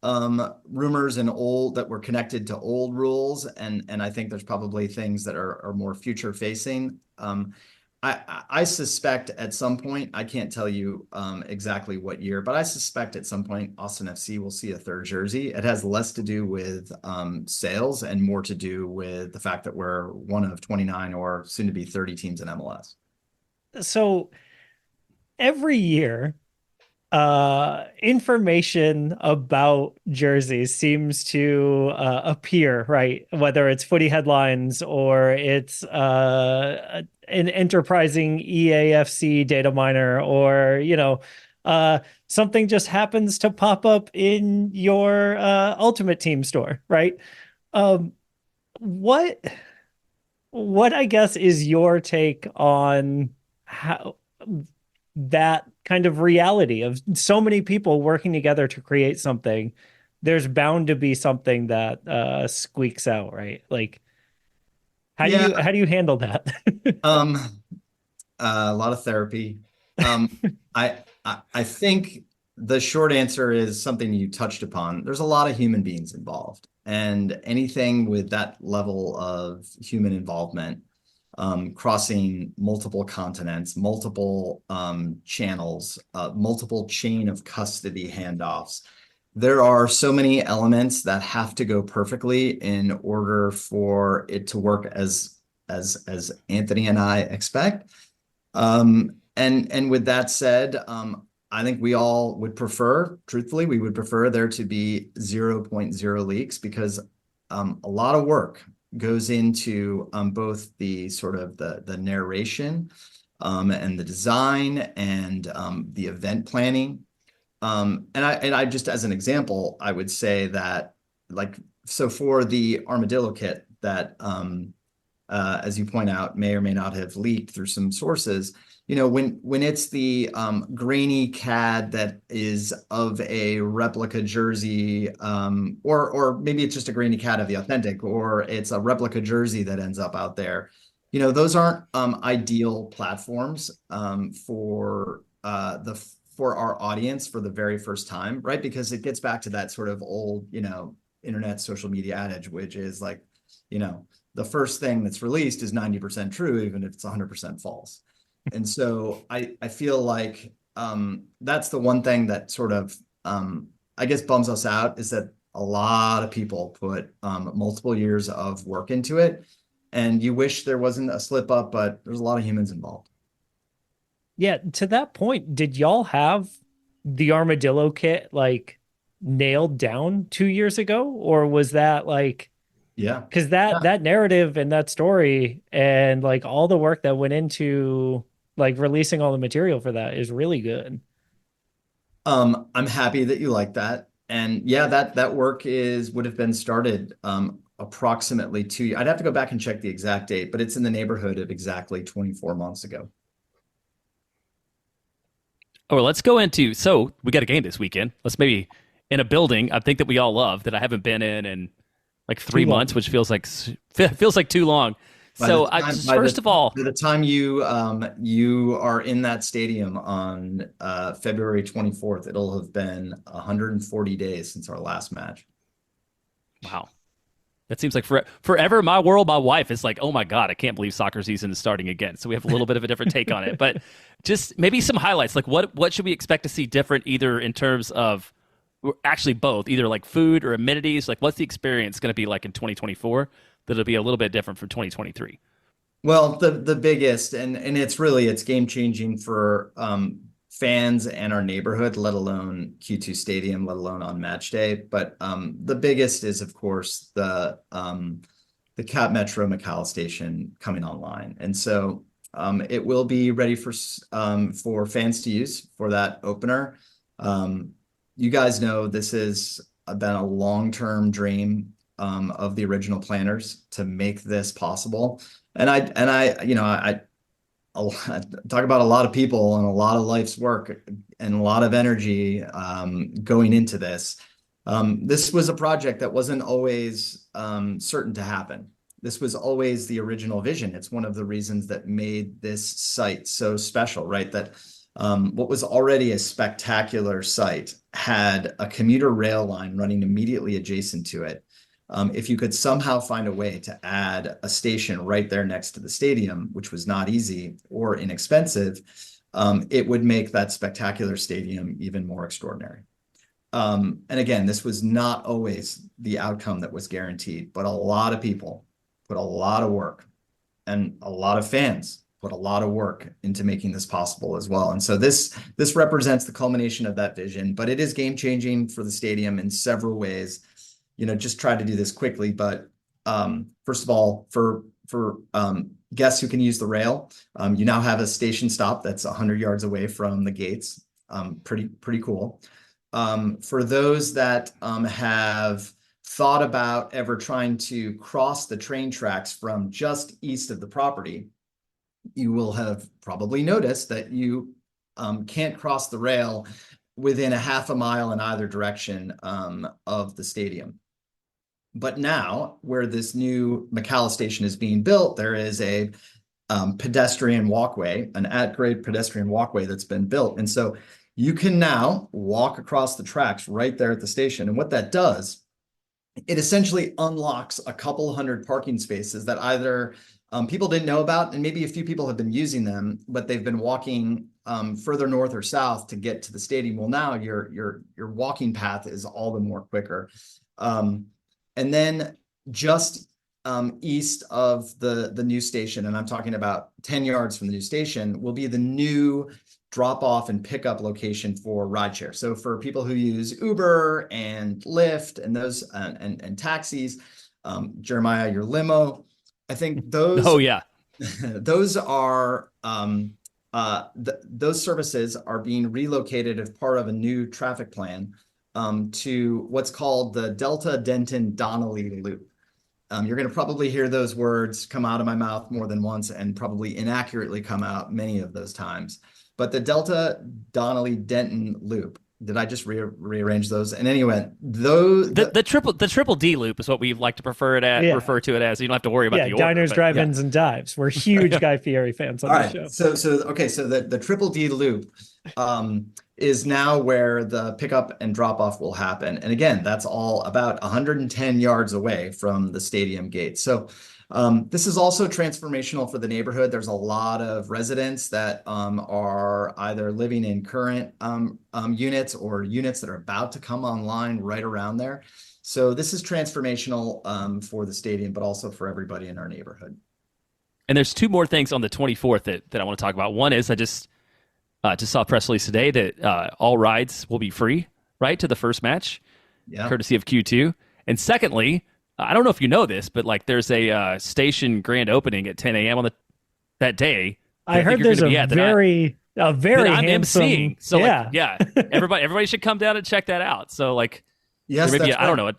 rumors and that were connected to old rules, and I think there's probably things that are more future facing. I suspect at some point, I can't tell you exactly what year, but I suspect at some point Austin FC will see a third jersey. It has less to do with sales and more to do with the fact that we're one of 29 or soon to be 30 teams in MLS. So every year information about jerseys seems to appear, right? Whether it's footy headlines or it's an enterprising EAFC data miner, or something just happens to pop up in your Ultimate Team store, right? Um, what what I guess is your take on how that kind of reality of so many people working together to create something? There's bound to be something that squeaks out, right? Like, Yeah, how do you handle that? um, a lot of therapy. I think the short answer is something you touched upon. There's a lot of human beings involved, and anything with that level of human involvement, crossing multiple continents, multiple channels, multiple chain of custody handoffs. There are so many elements that have to go perfectly in order for it to work as Anthony and I expect. And with that said, I think we all would prefer, truthfully, we would prefer there to be 0.0 leaks, because a lot of work goes into both the sort of the narration and the design and the event planning. And I just, as an example, I would say that, like, so for the Armadillo Kit that as you point out, may or may not have leaked through some sources. When it's the grainy CAD that is of a replica jersey, or maybe it's just a grainy CAD of the authentic, or it's a replica jersey that ends up out there. Those aren't ideal platforms for our audience for the very first time, right? Because it gets back to that sort of old, internet social media adage, which is like, the first thing that's released is 90% true, even if it's 100% false. And so I feel like that's the one thing that sort of, I guess, bums us out, is that a lot of people put multiple years of work into it. And you wish there wasn't a slip up, but there's a lot of humans involved. Yeah, to that point, did y'all have the Armadillo Kit like nailed down 2 years ago, or was that like, Yeah. because that narrative and that story and like all the work that went into like releasing all the material for that is really good. I'm happy that you like that. And yeah, that work would have been started approximately I'd have to go back and check the exact date, but it's in the neighborhood of exactly 24 months ago. Oh, let's go into, so we got a game this weekend. Let's maybe, in a building I think that we all love, that I haven't been in like 3 months, which feels like too long. So first of all, by the time you are in that stadium on February 24th, it'll have been 140 days since our last match. Wow. That seems like forever. My world, my wife is like, oh my God, I can't believe soccer season is starting again. So we have a little bit of a different take on it. But just maybe some highlights. Like what should we expect to see different, either in terms of, actually both, either like food or amenities? Like what's the experience going to be like in 2024 that'll be a little bit different from 2023? Well, the biggest, and it's game changing for fans and our neighborhood, let alone Q2 Stadium, let alone on match day. But the biggest is, of course, the Cap Metro McAllen station coming online, and so it will be ready for fans to use for that opener. You guys know this has been a long-term dream of the original planners to make this possible, and I talk about a lot of people and a lot of life's work and a lot of energy going into this. This was a project that wasn't always certain to happen. This was always the original vision. It's one of the reasons that made this site so special, right? That what was already a spectacular site had a commuter rail line running immediately adjacent to it. If you could somehow find a way to add a station right there next to the stadium, which was not easy or inexpensive, it would make that spectacular stadium even more extraordinary. And again, this was not always the outcome that was guaranteed, but a lot of people put a lot of work and a lot of fans put a lot of work into making this possible as well. And so this represents the culmination of that vision, but it is game changing for the stadium in several ways. Just try to do this quickly, but first of all, for guests who can use the rail, you now have a station stop that's 100 yards away from the gates. Pretty cool. For those that have thought about ever trying to cross the train tracks from just east of the property, you will have probably noticed that you can't cross the rail within a half a mile in either direction of the stadium. But now, where this new McCalla station is being built, there is a pedestrian walkway, an at-grade pedestrian walkway that's been built. And so you can now walk across the tracks right there at the station. And what that does, it essentially unlocks a couple hundred parking spaces that either people didn't know about, and maybe a few people have been using them, but they've been walking further north or south to get to the stadium. Well, now your walking path is all the more quicker. And then just east of the new station, and I'm talking about 10 yards from the new station, will be the new drop-off and pickup location for rideshare. So for people who use Uber and Lyft and those and taxis, Jeremiah, your limo, I think those. Oh yeah, those are those services are being relocated as part of a new traffic plan to what's called the Delta Denton Donnelly Loop. You're going to probably hear those words come out of my mouth more than once and probably inaccurately come out many of those times. But the Delta Donnelly Denton Loop, did I just rearrange those? And anyway, those the triple D loop is what we like to refer to it as. You don't have to worry about the order. Diners, drive-ins, and dives. We're huge Guy Fieri fans on the show. So the triple D loop is now where the pickup and drop-off will happen. And again, that's all about 110 yards away from the stadium gate. So this is also transformational for the neighborhood. There's a lot of residents that are either living in current units or units that are about to come online right around there. So this is transformational for the stadium, but also for everybody in our neighborhood. And there's two more things on the 24th that I want to talk about. One is I just saw a press release today that all rides will be free, right, to the first match, courtesy of Q2. And secondly, I don't know if you know this, but like there's a station grand opening at 10 a.m. on that day. I heard there's a very handsome. emceeing. So everybody should come down and check that out. So like, yes, maybe I don't know, a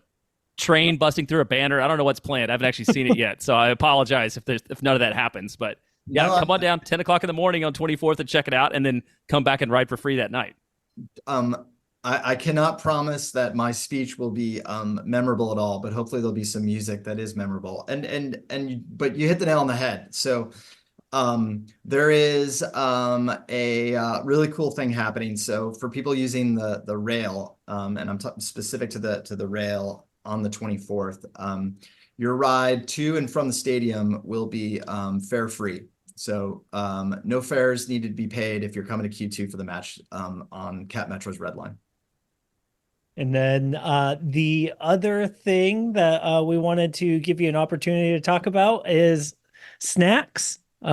train busting through a banner. I don't know what's planned. I haven't actually seen it yet, so I apologize if none of that happens. But come on down 10 o'clock in the morning on 24th and check it out, and then come back and ride for free that night. I cannot promise that my speech will be memorable at all, but hopefully there'll be some music that is memorable. But you hit the nail on the head. So there is a really cool thing happening. So for people using the rail, and I'm specific to the rail on the 24th, your ride to and from the stadium will be fare free. So no fares needed to be paid if you're coming to Q2 for the match on Cat Metro's Red Line. And then the other thing that we wanted to give you an opportunity to talk about is snacks. We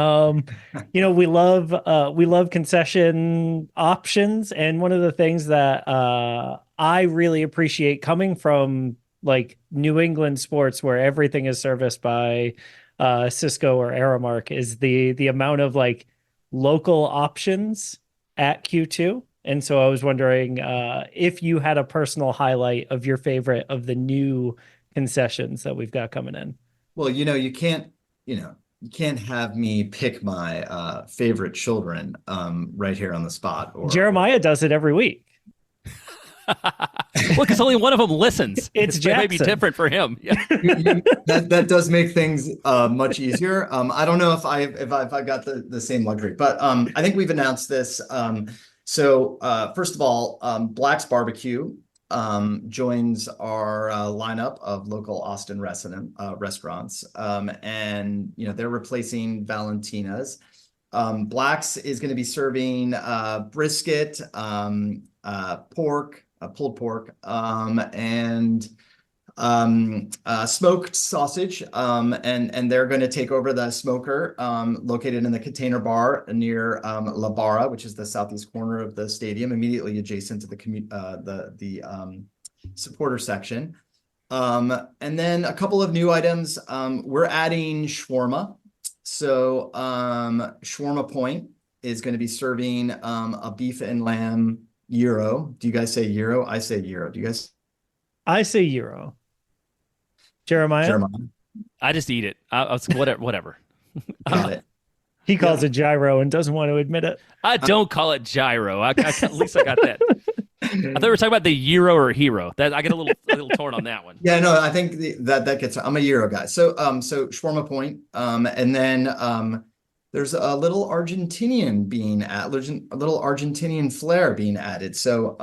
love concession options, and one of the things that I really appreciate coming from like New England sports, where everything is serviced by Cisco or Aramark, is the amount of like local options at Q2. And so I was wondering if you had a personal highlight of your favorite of the new concessions that we've got coming in. Well, you can't have me pick my favorite children right here on the spot. Jeremiah does it every week. Well, because only one of them listens. It's Jackson. It may be different for him. Yeah. that does make things much easier. I don't know if I got the same luxury, but I think we've announced this. So first of all, Black's Barbecue joins our lineup of local Austin restaurants, and they're replacing Valentina's. Black's is going to be serving brisket, pork, pulled pork, and smoked sausage, and they're going to take over the smoker located in the Container Bar near La Barra, which is the southeast corner of the stadium, immediately adjacent to the supporter section. And then a couple of new items. We're adding shawarma. So Shawarma Point is going to be serving a beef and lamb gyro. Do you guys say gyro? I say gyro. Do you guys? I say gyro. Jeremiah? I just eat it. I was whatever. Got it. He calls it gyro and doesn't want to admit it. I don't call it gyro. At least I got that. I thought we were talking about the Euro or hero. That I get a little torn on that one. Yeah, no, I think that gets. I'm a Euro guy. So Shawarma Point, and then there's a little Argentinian flair being added. So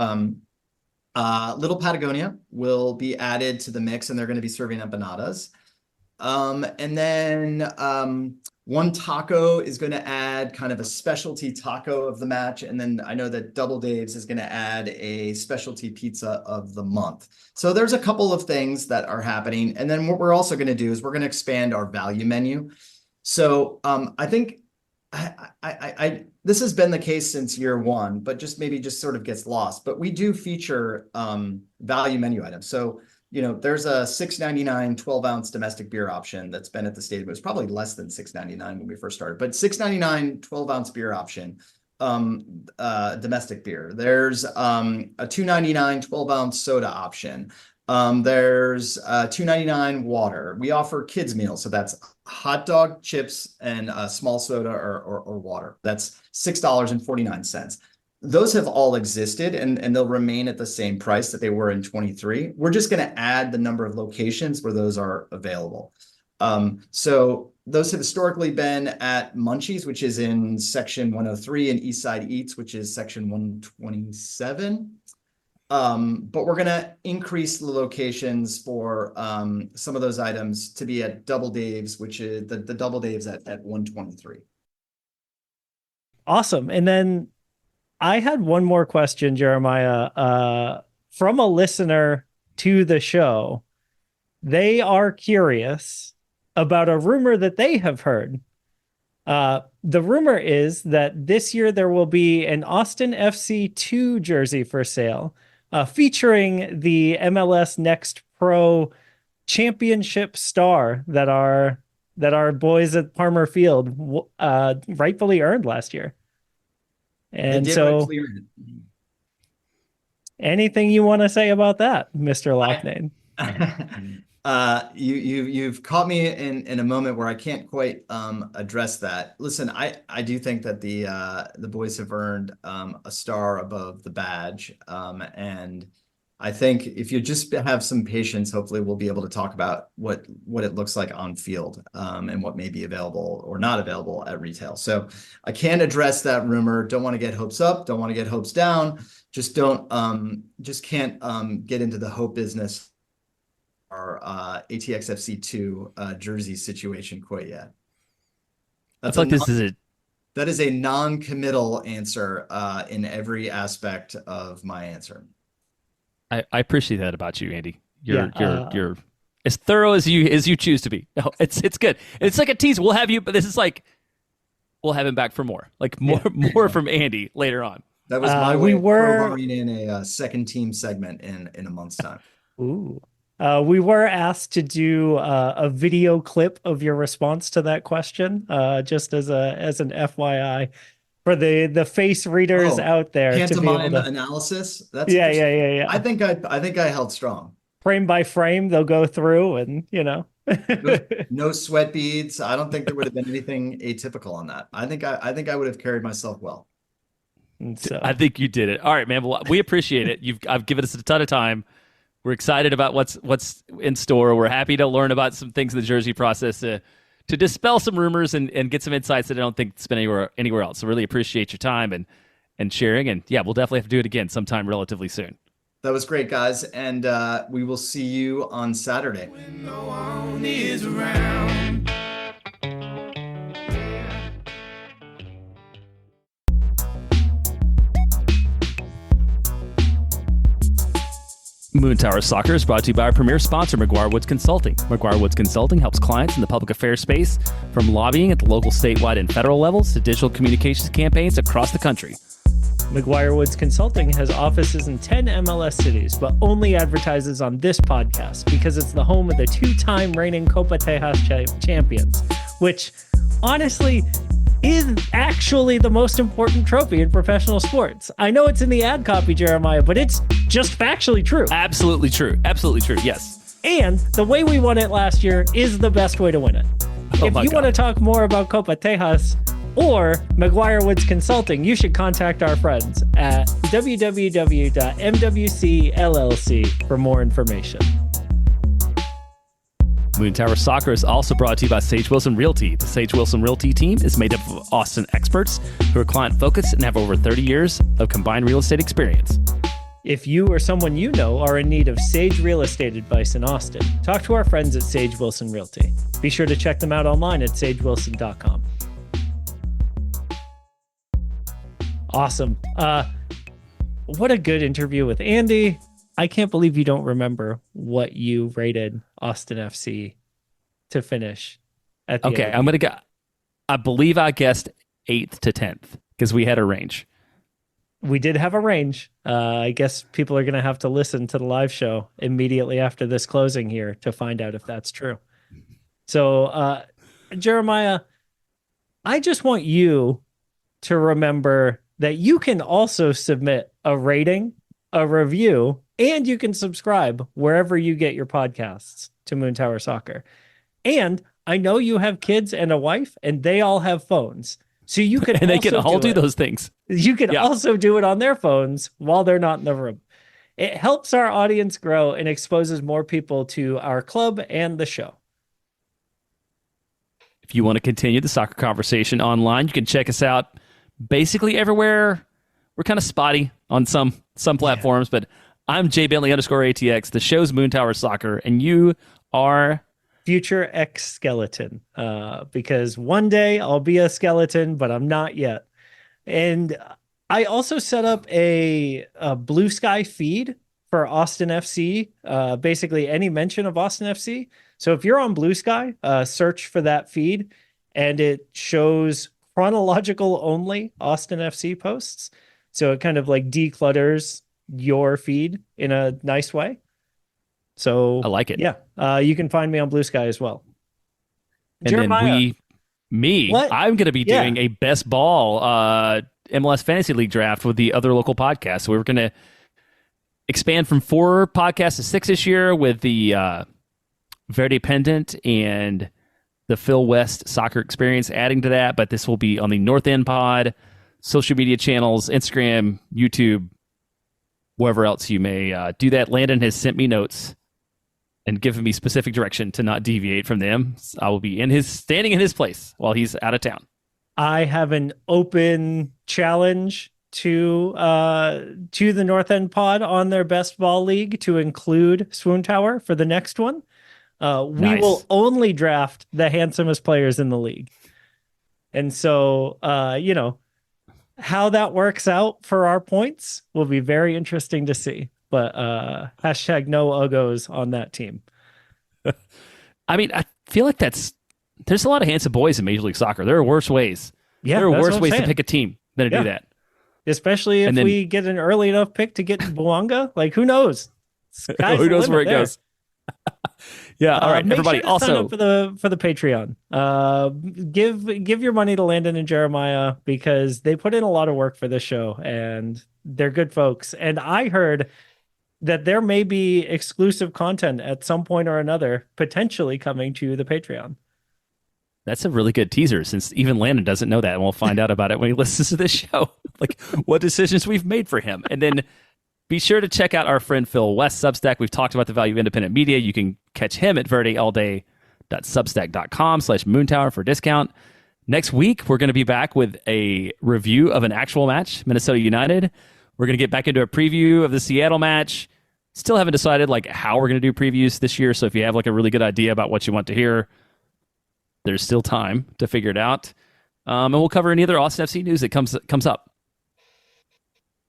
Little Patagonia will be added to the mix, and they're going to be serving empanadas. And then one taco is going to add kind of a specialty taco of the match. And then I know that Double Dave's is going to add a specialty pizza of the month. So there's a couple of things that are happening. And then what we're also going to do is we're going to expand our value menu. So I think this has been the case since year one, but maybe sort of gets lost. But we do feature value menu items. So there's a $6.99 12-ounce domestic beer option that's been at the stadium. It was probably less than $6.99 when we first started, but $6.99 12-ounce beer option, domestic beer. There's a $2.99 12-ounce soda option. There's $2.99 water. We offer kids meals, so that's hot dog, chips, and a small soda or water. That's $6.49. Those have all existed, and they'll remain at the same price that they were in 23. We're just going to add the number of locations where those are available. So those have historically been at Munchies, which is in section 103, and Eastside Eats, which is section 127. But we're going to increase the locations for some of those items to be at Double Dave's, which is the Double Dave's at 123. Awesome. And then I had one more question, Jeremiah, from a listener to the show. They are curious about a rumor that they have heard. The rumor is that this year there will be an Austin FC 2 jersey for sale, featuring the MLS Next Pro championship star that our boys at Palmer Field rightfully earned last year. And so, anything you want to say about that, Mr. Loughnane? You've caught me in a moment where I can't quite address that. Listen, I do think that the boys have earned a star above the badge, and I think if you just have some patience, hopefully we'll be able to talk about what it looks like on field, and what may be available or not available at retail. So I can't address that rumor. Don't want to get hopes up. Don't want to get hopes down. Just can't get into the hope business. Our ATXFC 2 jersey situation quite yet. That's like that is a non-committal answer in every aspect of my answer. I appreciate that about you, Andy. You're as thorough as you choose to be. No, it's good. It's like a tease. We'll have you, but this is like we'll have him back for more. Like more from Andy later on. That was my way of crowbarring in a second team segment in a month's time. Ooh. We were asked to do a video clip of your response to that question, just as an FYI for the face readers out there. Pantomime analysis. That's yeah. I think I held strong. Frame by frame, they'll go through, and no sweat beads. I don't think there would have been anything atypical on that. I think I would have carried myself well. So. I think you did it. All right, man. Well, we appreciate it. I've given us a ton of time. We're excited about what's in store. We're happy to learn about some things in the jersey process to dispel some rumors and get some insights that I don't think it's been anywhere else. So really appreciate your time and sharing. And yeah, we'll definitely have to do it again sometime relatively soon. That was great, guys. And we will see you on Saturday. When no one is around. Moon Tower Soccer is brought to you by our premier sponsor, McGuire Woods Consulting. McGuire Woods Consulting helps clients in the public affairs space, from lobbying at the local, statewide, and federal levels to digital communications campaigns across the country. McGuire Woods Consulting has offices in 10 MLS cities, but only advertises on this podcast because it's the home of the two-time reigning Copa Tejas champions, which honestly is actually the most important trophy in professional sports. I know it's in the ad copy, Jeremiah, but it's just factually true. Absolutely true. Absolutely true. Yes. And the way we won it last year is the best way to win it. If you want to talk more about Copa Tejas or McGuire Woods Consulting, you should contact our friends at www.mwcllc for more information. Moon Tower Soccer is also brought to you by Sage Wilson Realty. The Sage Wilson Realty team is made up of Austin experts who are client-focused and have over 30 years of combined real estate experience. If you or someone you know are in need of Sage real estate advice in Austin, talk to our friends at Sage Wilson Realty. Be sure to check them out online at sagewilson.com. Awesome. What a good interview with Andy. I can't believe you don't remember what you rated Austin FC to finish at the Okay, end. I'm going to go. I believe I guessed 8th to 10th because we had a range. We did have a range. I guess people are going to have to listen to the live show immediately after this closing here to find out if that's true. So, Jeremiah, I just want you to remember that you can also submit a rating, a review, and you can subscribe wherever you get your podcasts to Moon Tower Soccer. And I know you have kids and a wife, and they all have phones. So you can and they can all do those things. You can also do it on their phones while they're not in the room. It helps our audience grow and exposes more people to our club and the show. If you want to continue the soccer conversation online, you can check us out basically everywhere. We're kind of spotty on some platforms, but I'm JBentley_ATX. The show's Moon Tower Soccer, and you are Future X Skeleton, because one day I'll be a skeleton, but I'm not yet. And I also set up a Blue Sky feed for Austin FC, basically any mention of Austin FC. So if you're on Blue Sky, search for that feed, and it shows chronological only Austin FC posts. So it kind of like declutters your feed in a nice way. So I like it. Yeah. You can find me on Blue Sky as well. And Jeremiah, then I'm going to be doing a best ball MLS Fantasy League draft with the other local podcasts. So we're going to expand from 4 podcasts to 6 this year with the Verde Pendant and the Phil West Soccer Experience adding to that. But this will be on the North End Pod, social media channels, Instagram, YouTube, wherever else you may do that. Landon has sent me notes and given me specific direction to not deviate from them. I will be standing in his place while he's out of town. I have an open challenge to the North End Pod on their best ball league to include Swoon Tower for the next one. We will only draft the handsomest players in the league. And so, how that works out for our points will be very interesting to see. But hashtag no uggos on that team. I mean, I feel like there's a lot of handsome boys in Major League Soccer. There are worse ways. Yeah, there are worse ways to pick a team than to do that. Especially if we get an early enough pick to get Buanga. Like, who knows? Who knows where it goes? Yeah. All right, everybody. Sure also, sign up for the Patreon. Give your money to Landon and Jeremiah because they put in a lot of work for this show and they're good folks. And I heard that there may be exclusive content at some point or another potentially coming to the Patreon. that's a really good teaser since even Landon doesn't know that, and we'll find out about it when he listens to this show, like what decisions we've made for him. And then be sure to check out our friend Phil West Substack. We've talked about the value of independent media. You can catch him at verdeallday.substack.com/moontower for a discount. Next week, we're going to be back with a review of an actual match, Minnesota United. We're going to get back into a preview of the Seattle match. Still haven't decided like how we're going to do previews this year. So if you have like a really good idea about what you want to hear, there's still time to figure it out. And we'll cover any other Austin FC news that comes up.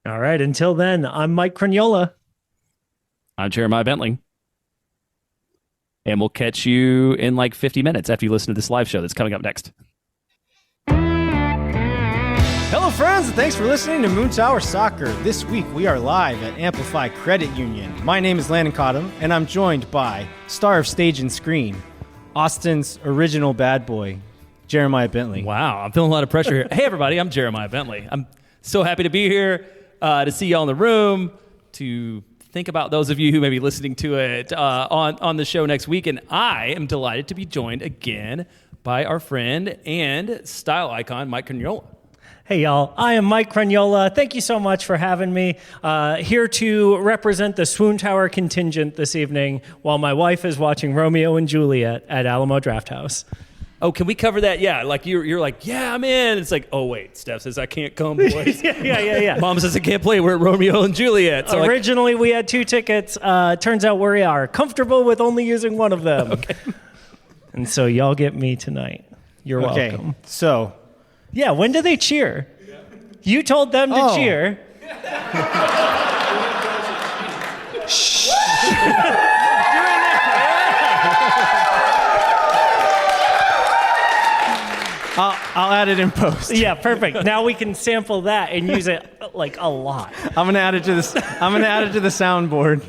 All right. Until then, I'm Mike Crugnola. I'm Jeremiah Bentley. And we'll catch you in like 50 minutes after you listen to this live show that's coming up next. Hello, friends, and thanks for listening to Moon Tower Soccer. This week, we are live at Amplify Credit Union. My name is Landon Cottom, and I'm joined by star of stage and screen, Austin's original bad boy, Jeremiah Bentley. Wow, I'm feeling a lot of pressure here. Hey, everybody, I'm Jeremiah Bentley. I'm so happy to be here, to see y'all in the room, to think about those of you who may be listening to it on the show next week. And I am delighted to be joined again by our friend and style icon, Mike Crugnola. Hey, y'all. I am Mike Crugnola. Thank you so much for having me. Here to represent the Swoon Tower contingent this evening while my wife is watching Romeo and Juliet at Alamo Drafthouse. Oh, can we cover that? Yeah, like you're like, yeah, I'm in. It's like, oh, wait, Steph says I can't come, boys. Yeah. Mom says I can't play. We're at Romeo and Juliet. So originally, we had 2 tickets. Turns out we are comfortable with only using one of them. Okay. And so y'all get me tonight. You're welcome. So, yeah, when do they cheer? You told them to cheer. shh. I'll add it in post. Yeah, perfect. Now we can sample that and use it like a lot. I'm gonna add it to this. I'm gonna add it to the soundboard.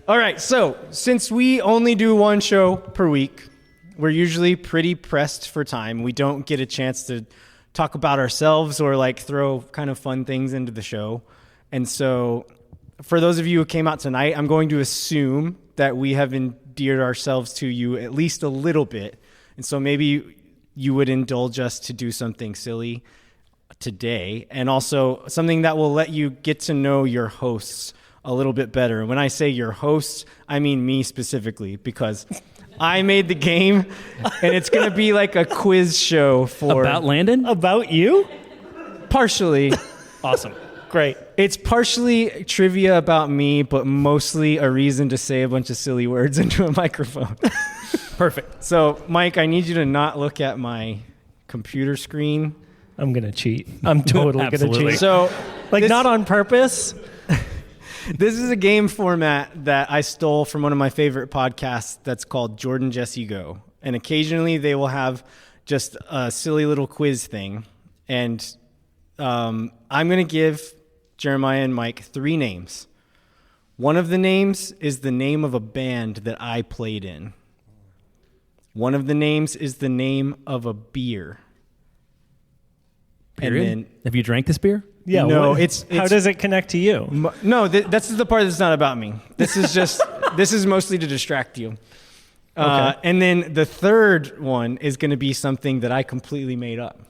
All right. So since we only do one show per week, we're usually pretty pressed for time. We don't get a chance to talk about ourselves or like throw kind of fun things into the show. And so, for those of you who came out tonight, I'm going to assume that we have endeared ourselves to you at least a little bit. And so maybe you would indulge us to do something silly today, and also something that will let you get to know your hosts a little bit better. And when I say your hosts, I mean me specifically, because I made the game, and it's going to be like a quiz show for... About Landon? About you? Partially. Awesome. Great. It's partially trivia about me, but mostly a reason to say a bunch of silly words into a microphone. Perfect. So, Mike, I need you to not look at my computer screen. I'm going to cheat. I'm totally going to cheat. So, like, not on purpose. This is a game format that I stole from one of my favorite podcasts that's called Jordan Jesse Go. And occasionally they will have just a silly little quiz thing. And I'm going to give Jeremiah and Mike 3 names. One of the names is the name of a band that I played in. One of the names is the name of a beer. Period? And then, have you drank this beer? Yeah. No, how does it connect to you? No, that's the part that's not about me. This is just this is mostly to distract you. Okay. And then the third one is going to be something that I completely made up.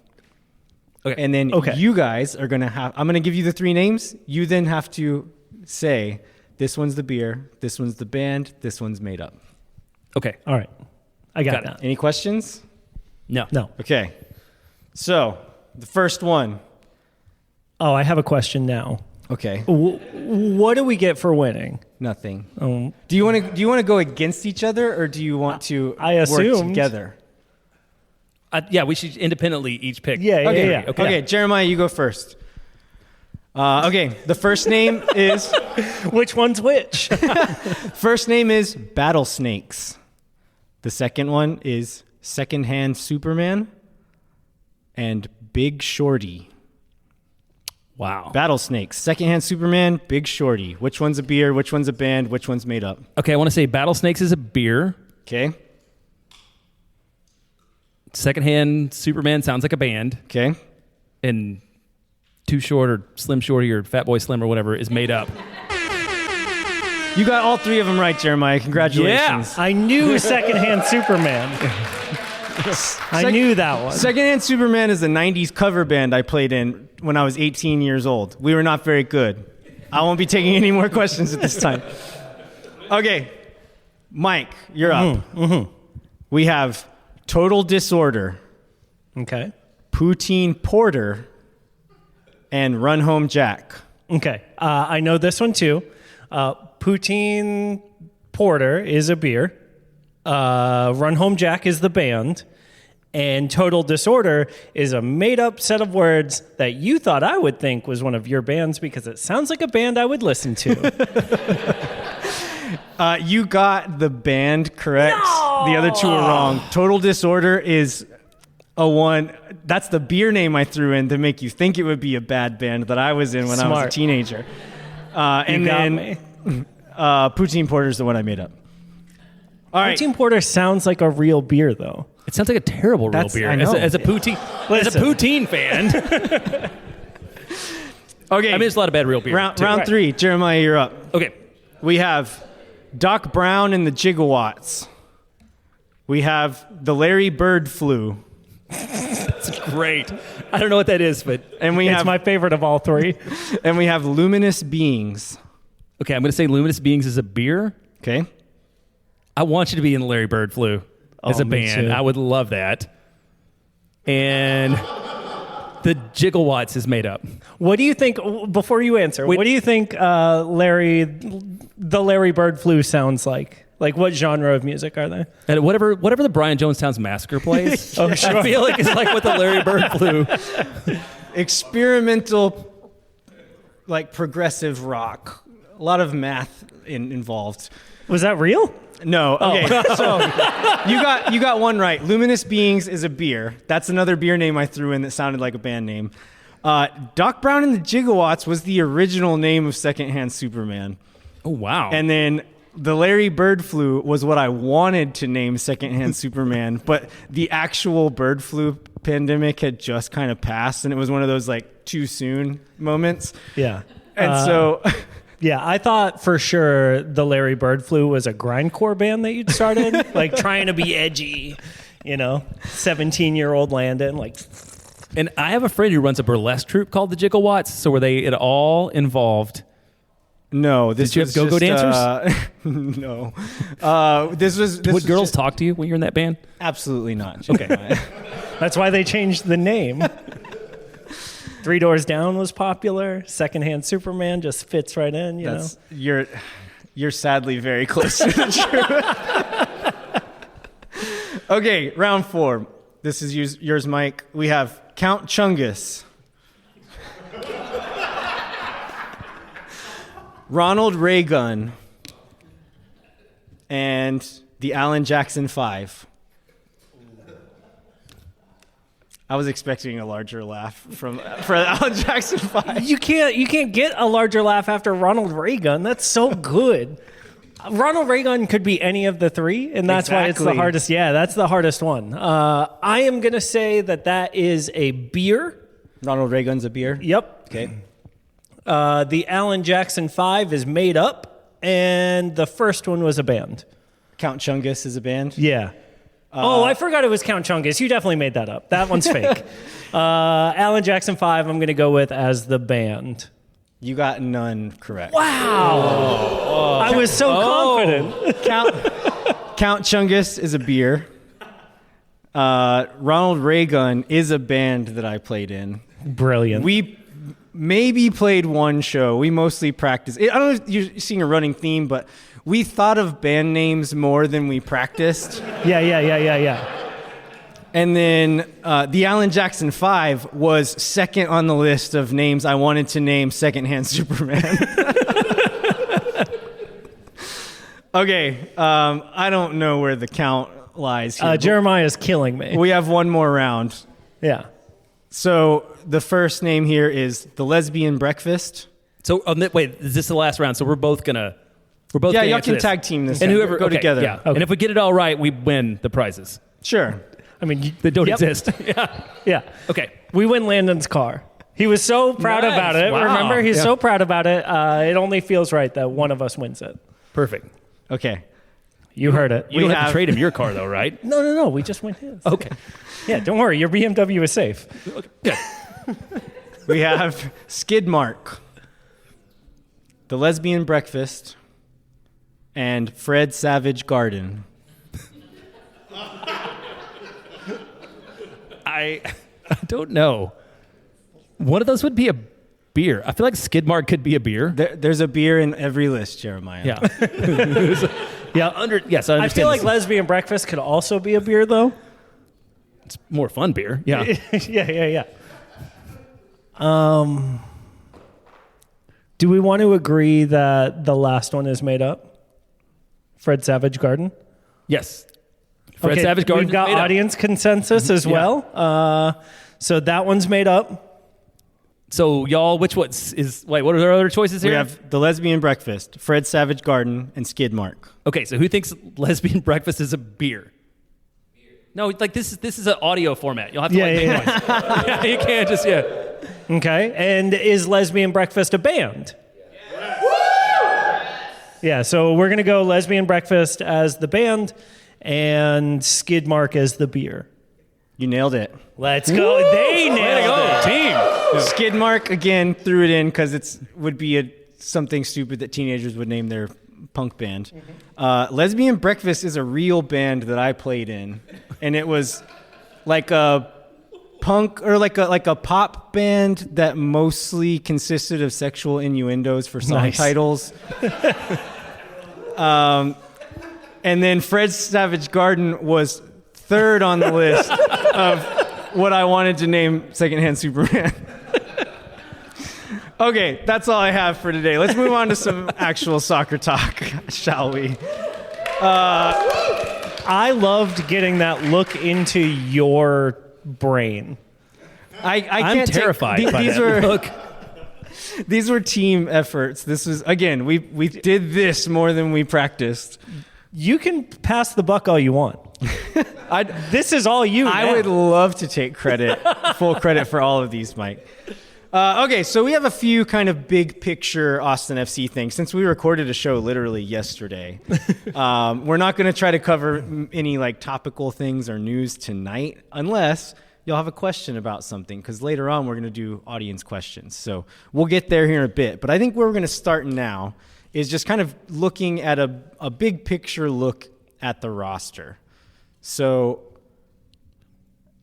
Okay. And then you guys are going to have... I'm going to give you the 3 names. You then have to say, this one's the beer, this one's the band, this one's made up. Okay. All right. I got that. Any questions? No. Okay. So, the first one. Oh, I have a question now. Okay. What do we get for winning? Nothing. Do you want to go against each other, or do you want to work together? Yeah, we should independently each pick. Yeah. Okay, Jeremiah, you go first. Okay, the first name is... Which one's which? First name is Battle Snakes. The second one is Secondhand Superman and Big Shorty. Wow. Battle Snakes, Secondhand Superman, Big Shorty. Which one's a beer? Which one's a band? Which one's made up? Okay, I want to say Battle Snakes is a beer. Okay. Secondhand Superman sounds like a band. Okay. And Too Short or Slim Shorty or Fat Boy Slim or whatever is made up. You got all 3 of them right, Jeremiah. Congratulations. Yeah. I knew Secondhand Superman. I knew that one. Secondhand Superman is a 90s cover band I played in when I was 18 years old. We were not very good. I won't be taking any more questions at this time. Okay. Mike, you're up. Mm-hmm. We have Total Disorder. Okay. Poutine Porter. And Run Home Jack. Okay. I know this one too. Poutine Porter is a beer. Run Home Jack is the band. And total disorder is a made-up set of words that you thought I would think was one of your bands because it sounds like a band I would listen to. You got the band correct. No! The other two are wrong. Total Disorder is a one. That's the beer name I threw in to make you think it would be a bad band that I was in when I was a teenager. And then Poutine Porter is the one I made up. All right. Poutine Porter sounds like a real beer, though. It sounds like a terrible real beer. As a poutine fan. Okay. I mean, there's a lot of bad real beer. Round 3. Jeremiah, you're up. Okay. We have Doc Brown and the Gigawatts. We have the Larry Bird Flu. That's great. I don't know what that is, but it's my favorite of all three. And we have Luminous Beings. Okay, I'm going to say Luminous Beings is a beer. Okay. I want you to be in the Larry Bird Flu as a band. Too. I would love that. And the Gigawatts is made up. What do you think, before you answer, what do you think the Larry Bird Flu sounds like? Like, what genre of music are they? And whatever the Brian Jonestown Massacre plays. Oh, sure. I feel like it's like what the Larry Bird Flu. Experimental, like progressive rock. A lot of math involved. Was that real? No. Okay. So you got one right. Luminous Beings is a beer. That's another beer name I threw in that sounded like a band name. Doc Brown and the Gigawatts was the original name of Secondhand Superman. Oh, wow. And then the Larry Bird Flu was what I wanted to name Secondhand Superman, but the actual bird flu pandemic had just kind of passed, and it was one of those like too soon moments. Yeah. And so... Yeah, I thought for sure the Larry Bird Flu was a grindcore band that you'd started, like trying to be edgy, 17-year-old Landon, like. And I have a friend who runs a burlesque troupe called the Gigawatts. So were they at all involved? No, this Did you have go-go dancers? No, this was. Would girls talk to you when you're in that band? Absolutely not. Okay, that's why they changed the name. Three Doors Down was popular. Secondhand Superman just fits right in. You're sadly very close to the truth. Okay, round 4. This is yours, Mike. We have Count Chungus, Ronald Reagan, and the Alan Jackson 5. I was expecting a larger laugh for Alan Jackson 5. You can't get a larger laugh after Ronald Reagan. That's so good. Ronald Reagan could be any of the three, and that's why it's the hardest. Yeah, that's the hardest one. I am going to say that is a beer. Ronald Reagan's a beer? Yep. Okay. The Alan Jackson 5 is made up, and the first one was a band. Count Chungus is a band? Yeah. I forgot it was Count Chungus. You definitely made that up. That one's fake. Alan Jackson 5, I'm going to go with as the band. You got none correct. Wow. I was so confident. Count Chungus is a beer. Ronald Reagan is a band that I played in. Brilliant. We maybe played one show. We mostly practiced. I don't know if you're seeing a running theme, but we thought of band names more than we practiced. Yeah. And then the Alan Jackson 5 was second on the list of names I wanted to name Secondhand Superman. Okay, I don't know where the count lies here. Jeremiah's killing me. We have one more round. Yeah. So the first name here is the Lesbian Breakfast. So wait, is this the last round? So we're both gonna yeah, y'all can tag team this, and whoever go together. Yeah. Okay. And if we get it all right, we win the prizes. Sure. I mean, they don't exist. Yeah. Okay. We win Landon's car. He was so proud about it. Wow. Remember, he's so proud about it. It only feels right that one of us wins it. Perfect. Okay. You heard it. You don't have to trade him your car, though, right? No. We just win his. Okay. Yeah, don't worry. Your BMW is safe. Good. We have Skidmark, the Lesbian Breakfast, and Fred Savage Garden. I don't know. One of those would be a beer. I feel like Skidmark could be a beer. There's a beer in every list, Jeremiah. Yeah. Yes, I understand. I feel like Lesbian Breakfast could also be a beer, though. It's more fun beer. Yeah. yeah. Do we want to agree that the last one is made up? Fred Savage Garden? Yes. Fred Savage Garden. We've got audience consensus as well. So that one's made up. So y'all, what are their other choices here? We have the Lesbian Breakfast, Fred Savage Garden, and Skid Mark. Okay, so who thinks Lesbian Breakfast is a beer? No, like this is an audio format. You'll have to make noise. Yeah, you can't just Okay, and is Lesbian Breakfast a band? Yeah, so we're going to go Lesbian Breakfast as the band and Skid Mark as the beer. You nailed it. Let's go. Woo! They nailed it. Team. Yeah. Skid Mark, again, threw it in because it would be something stupid that teenagers would name their punk band. Lesbian Breakfast is a real band that I played in, and it was like a punk or like a pop band that mostly consisted of sexual innuendos for song titles. And then Fred Savage Garden was third on the list of what I wanted to name Secondhand Superman. Okay, that's all I have for today. Let's move on to some actual soccer talk, shall we? I loved getting that look into your brain. I'm terrified by that look. These were team efforts. This was, again, we did this more than we practiced. You can pass the buck all you want. This is all you. I would love to take full credit for all of these, Mike. Okay, so we have a few kind of big picture Austin FC things. Since we recorded a show literally yesterday, we're not going to try to cover any like topical things or news tonight, unless you'll have a question about something, because later on we're going to do audience questions. So we'll get there here in a bit. But I think where we're going to start now is just kind of looking at a big picture look at the roster. So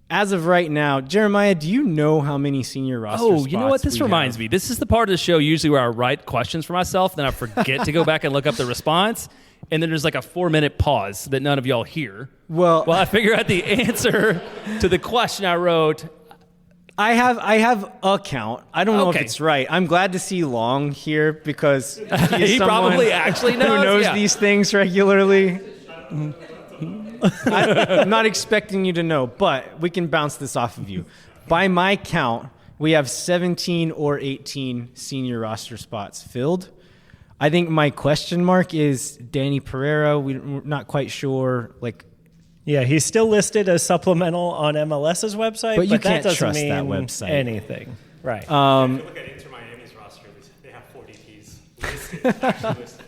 as of right now, Jeremiah, do you know how many senior roster spots you know what? This reminds me. This is the part of the show usually where I write questions for myself, then I forget to go back and look up the response, and then there's like a 4-minute pause that none of y'all hear. Well, I figure out the answer to the question I wrote. I have a count. I don't know if it's right. I'm glad to see Long here because he probably actually knows. Who knows these things regularly. I'm not expecting you to know, but we can bounce this off of you. By my count, we have 17 or 18 senior roster spots filled. I think my question mark is Danny Pereira. We're not quite sure. Yeah, he's still listed as supplemental on MLS's website, but that can't doesn't trust mean that website. Anything. Right. If you look at Inter Miami's roster, they have 4 DPs listed.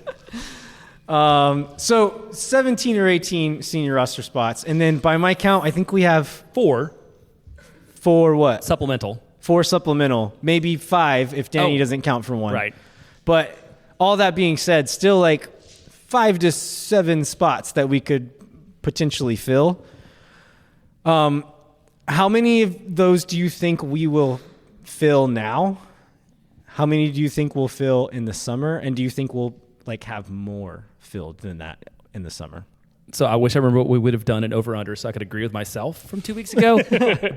So 17 or 18 senior roster spots. And then by my count, I think we have 4. 4 what? Supplemental. 4 supplemental. Maybe 5 if Danny doesn't count for 1. Right. But all that being said, still like 5 to 7 spots that we could potentially fill. How many of those do you think we will fill now? How many do you think we'll fill in the summer? And do you think we'll have more filled than that in the summer? So I wish I remember what we would have done in over-under so I could agree with myself from 2 weeks ago.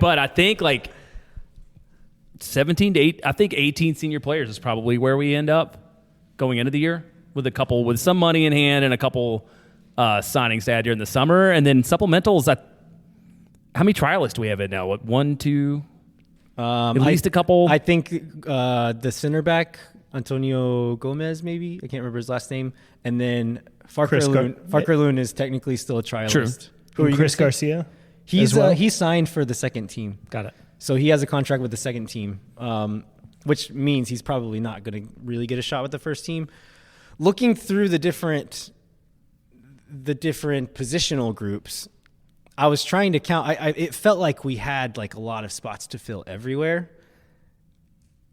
But I think 17 to 8, I think 18 senior players is probably where we end up going into the year with some money in hand and a couple signings to add during the summer. And then supplementals, how many trialists do we have in now? 1, 2, at least a couple? I think the center back, Antonio Gomez, maybe. I can't remember his last name. And then Farker Loon is technically still a trialist. True. Who are you Chris Garcia? He's signed for the second team. Got it. So he has a contract with the second team, which means he's probably not going to really get a shot with the first team. Looking through the different positional groups, I was trying to count. It felt like we had a lot of spots to fill everywhere.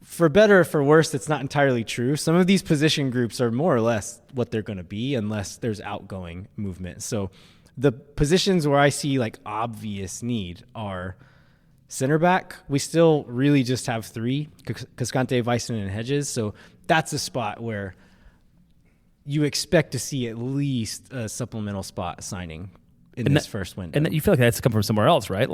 For better or for worse, that's not entirely true. Some of these position groups are more or less what they're going to be unless there's outgoing movement. So the positions where I see obvious need are center back. We still really just have 3, Cascante, Weissman, and Hedges. So that's a spot where you expect to see at least a supplemental spot signing in this first window. And you feel like that's come from somewhere else, right?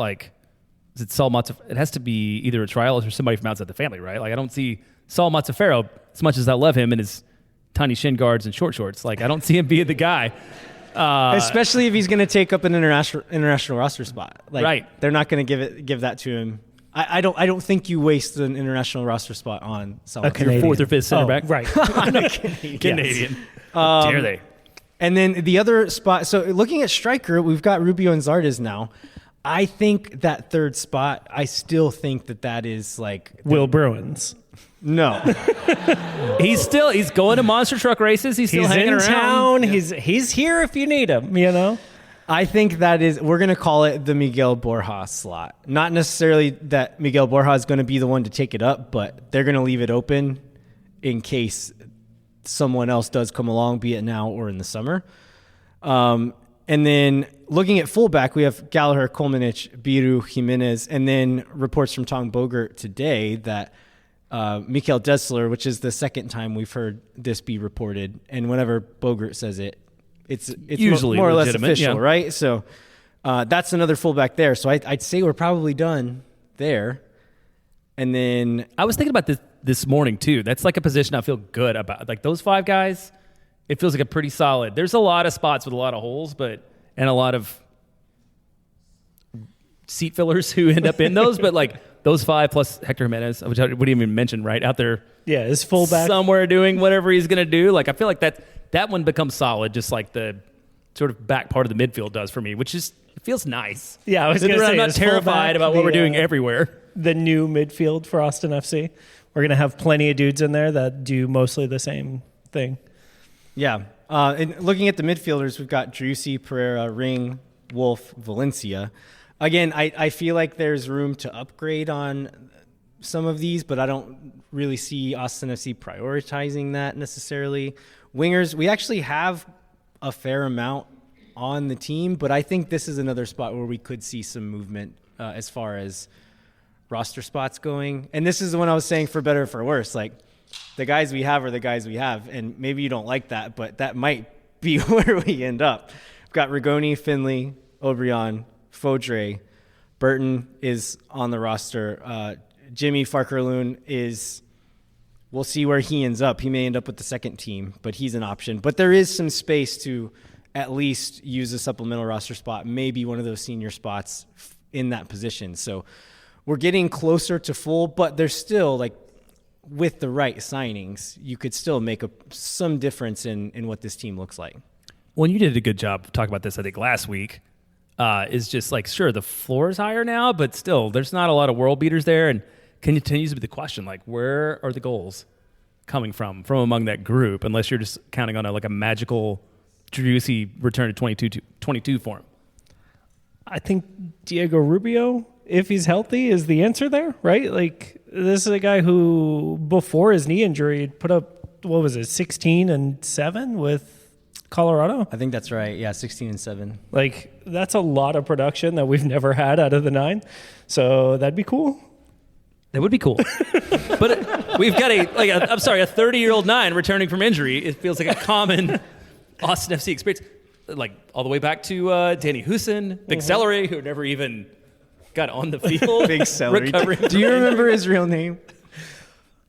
is it Saul Mazzafaro? It has to be either a trial or somebody from outside the family, right? Like I don't see Saul Mazzafaro, as much as I love him and his tiny shin guards and short shorts. Like I don't see him being the guy. Especially if he's going to take up an international roster spot. Like, right. They're not going to give that to him. I don't think you waste an international roster spot on someone. Your fourth or fifth center back. Right. On a Canadian. Canadian. Dare they? And then the other spot, so looking at striker, we've got Rubio and Zardes now. I think that third spot, I still think that is like... Will Bruins. No. He's going to monster truck races. He's still hanging in around. town. He's here if you need him, you know? I think we're going to call it the Miguel Borja slot. Not necessarily that Miguel Borja is going to be the one to take it up, but they're going to leave it open in case someone else does come along, be it now or in the summer. And then looking at fullback, we have Gallagher, Kolmanich, Biru, Jimenez, and then reports from Tom Bogert today that Mikael Dessler, which is the second time we've heard this be reported, and whenever Bogert says it, it's usually more or less legitimate, official, yeah. right? So that's another fullback there. So I'd say we're probably done there. And then I was thinking about this morning too. That's like a position I feel good about. Like those 5 guys, it feels like a pretty solid. There's a lot of spots with a lot of holes, and a lot of seat fillers who end up in those. But like those 5 plus Hector Jimenez, which I wouldn't even mention, right out there. Yeah, his fullback somewhere doing whatever he's going to do. Like I feel like that one becomes solid, just like the sort of back part of the midfield does for me, which is it feels nice. Yeah, I was going to say I'm not terrified about what we're doing everywhere. The new midfield for Austin FC. We're going to have plenty of dudes in there that do mostly the same thing. Yeah. And looking at the midfielders, we've got Driussi, Pereira, Ring, Wolf, Valencia. Again, I feel like there's room to upgrade on some of these, but I don't really see Austin FC prioritizing that necessarily. Wingers, we actually have a fair amount on the team, but I think this is another spot where we could see some movement as far as roster spots going. And this is the one I was saying, for better or for worse. Like, the guys we have are the guys we have, and maybe you don't like that, but that might be where we end up. We've got Rigoni, Finley, O'Brien, Fodre. Burton is on the roster. Jimmy Farkerloon is... We'll see where he ends up. He may end up with the second team, but he's an option. But there is some space to at least use a supplemental roster spot, maybe one of those senior spots in that position. So we're getting closer to full, but there's still, like, with the right signings, you could still make some difference in what this team looks like. Well, and you did a good job of talking about this, I think, last week. Is just like, sure, the floor is higher now, but still, there's not a lot of world beaters there, and continues to be the question, like, where are the goals coming from among that group, unless you're just counting on a magical Driussi return to 22 form? I think Diego Rubio, if he's healthy, is the answer there, right? Like, this is a guy who, before his knee injury, put up, 16 and 7 with Colorado? I think that's right. Yeah, 16 and 7. Like, that's a lot of production that we've never had out of the 9. So that'd be cool. That would be cool. But we've got a 30-year-old 9 returning from injury. It feels like a common Austin FC experience. Like, all the way back to Danny Houston, Big Celery, who never even got on the field. Big Celery. Do you remember his real name?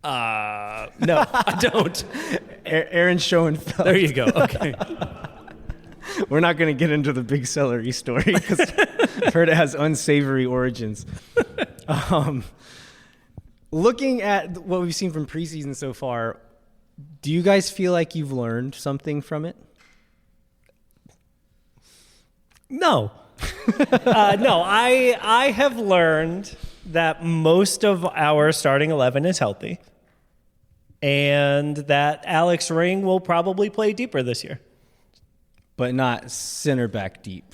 No, I don't. Aaron Schoenfeld. There you go. Okay. We're not going to get into the Big Celery story because I've heard it has unsavory origins. Looking at what we've seen from preseason so far, do you guys feel like you've learned something from it? No. No, I have learned that most of our starting 11 is healthy and that Alex Ring will probably play deeper this year. But not center back deep.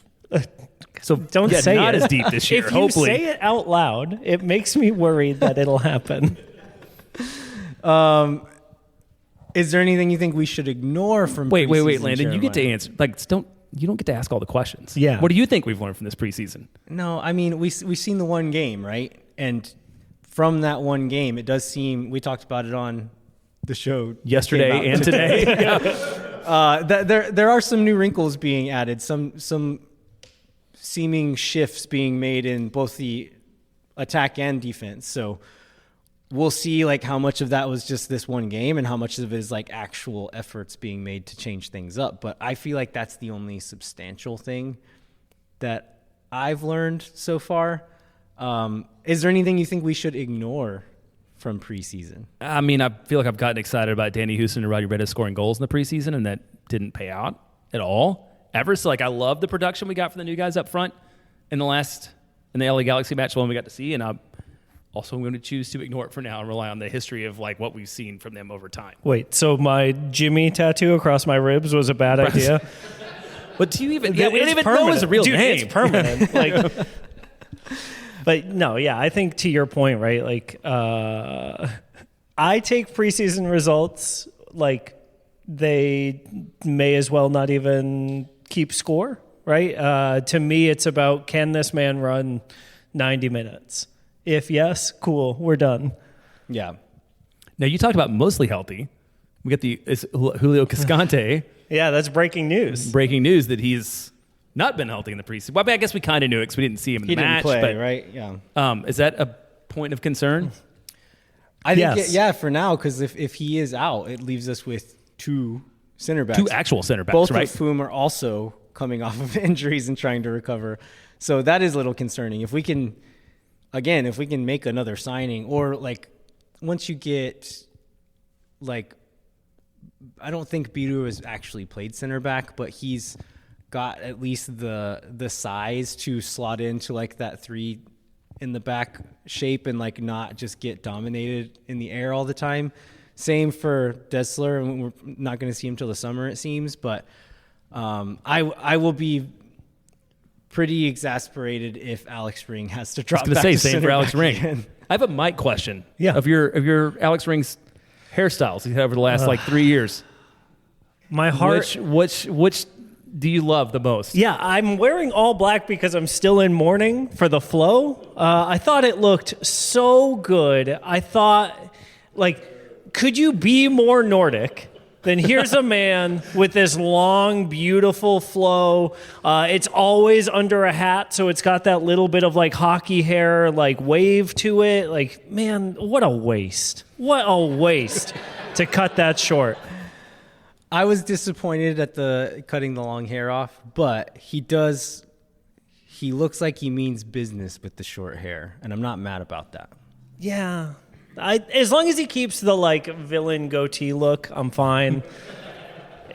So don't say not it. as deep this year, if hopefully. you say it out loud, it makes me worried that it'll happen. Is there anything you think we should ignore from Wait, preseason, Landon. You get to Jeremiah? answer. You don't get to ask all the questions. Yeah. What do you think we've learned from this preseason? No, I mean, we've seen the one game, right? And from that one game, it does seem, we talked about it on the show Yesterday and today. There are some new wrinkles being added, some seeming shifts being made in both the attack and defense. So we'll see like how much of that was just this one game and how much of it is like actual efforts being made to change things up. But I feel like that's the only substantial thing that I've learned so far. Is there anything you think we should ignore from preseason? I mean, I feel like I've gotten excited about Danny Houston and Roddy Redis scoring goals in the preseason, and that didn't pay out at all ever. So, like, I love the production we got from the new guys up front in the LA Galaxy match, the one we got to see, and I'm also going to choose to ignore it for now and rely on the history of like what we've seen from them over time. Wait, so my Jimmy tattoo across my ribs was a bad idea? But do you even? Yeah, we didn't even know it was a real Dude, name. It's permanent. Like, but no, yeah, I think to your point, right? Like, I take preseason results like they may as well not even keep score, right? To me, it's about, can this man run 90 minutes? If yes, cool, we're done. Yeah. Now, you talked about mostly healthy. We got Julio Cascante. Yeah, that's breaking news. Breaking news that he's not been healthy in the preseason. Well, I guess we kind of knew it because we didn't see him in the match. He didn't play, but, right? Yeah. Is that a point of concern? I think, Yes. for now, because if he is out, it leaves us with two center backs. Two actual center backs, both right? of whom are also coming off of injuries and trying to recover. So that is a little concerning. If we can make another signing, or like once you get like, I don't think Biru has actually played center back, but he's got at least the size to slot into like that 3 in the back shape and like not just get dominated in the air all the time. Same for Dessler, and we're not going to see him till the summer, it seems. But I will be pretty exasperated if Alex Ring has to drop back. I was going to say, same for Alex Ring. Again. I have a Mike question. Yeah. Of your Alex Ring's hairstyles he's had over the last like 3 years. My heart. Which do you love the most? Yeah, I'm wearing all black because I'm still in mourning for the flow. I thought it looked so good. I thought, like, could you be more Nordic than here's a man with this long, beautiful flow. It's always under a hat, so it's got that little bit of, like, hockey hair, like, wave to it. Like, man, what a waste. What a waste to cut that short. I was disappointed at the cutting the long hair off, but he looks like he means business with the short hair, and I'm not mad about that. Yeah. As long as he keeps the like villain goatee look, I'm fine.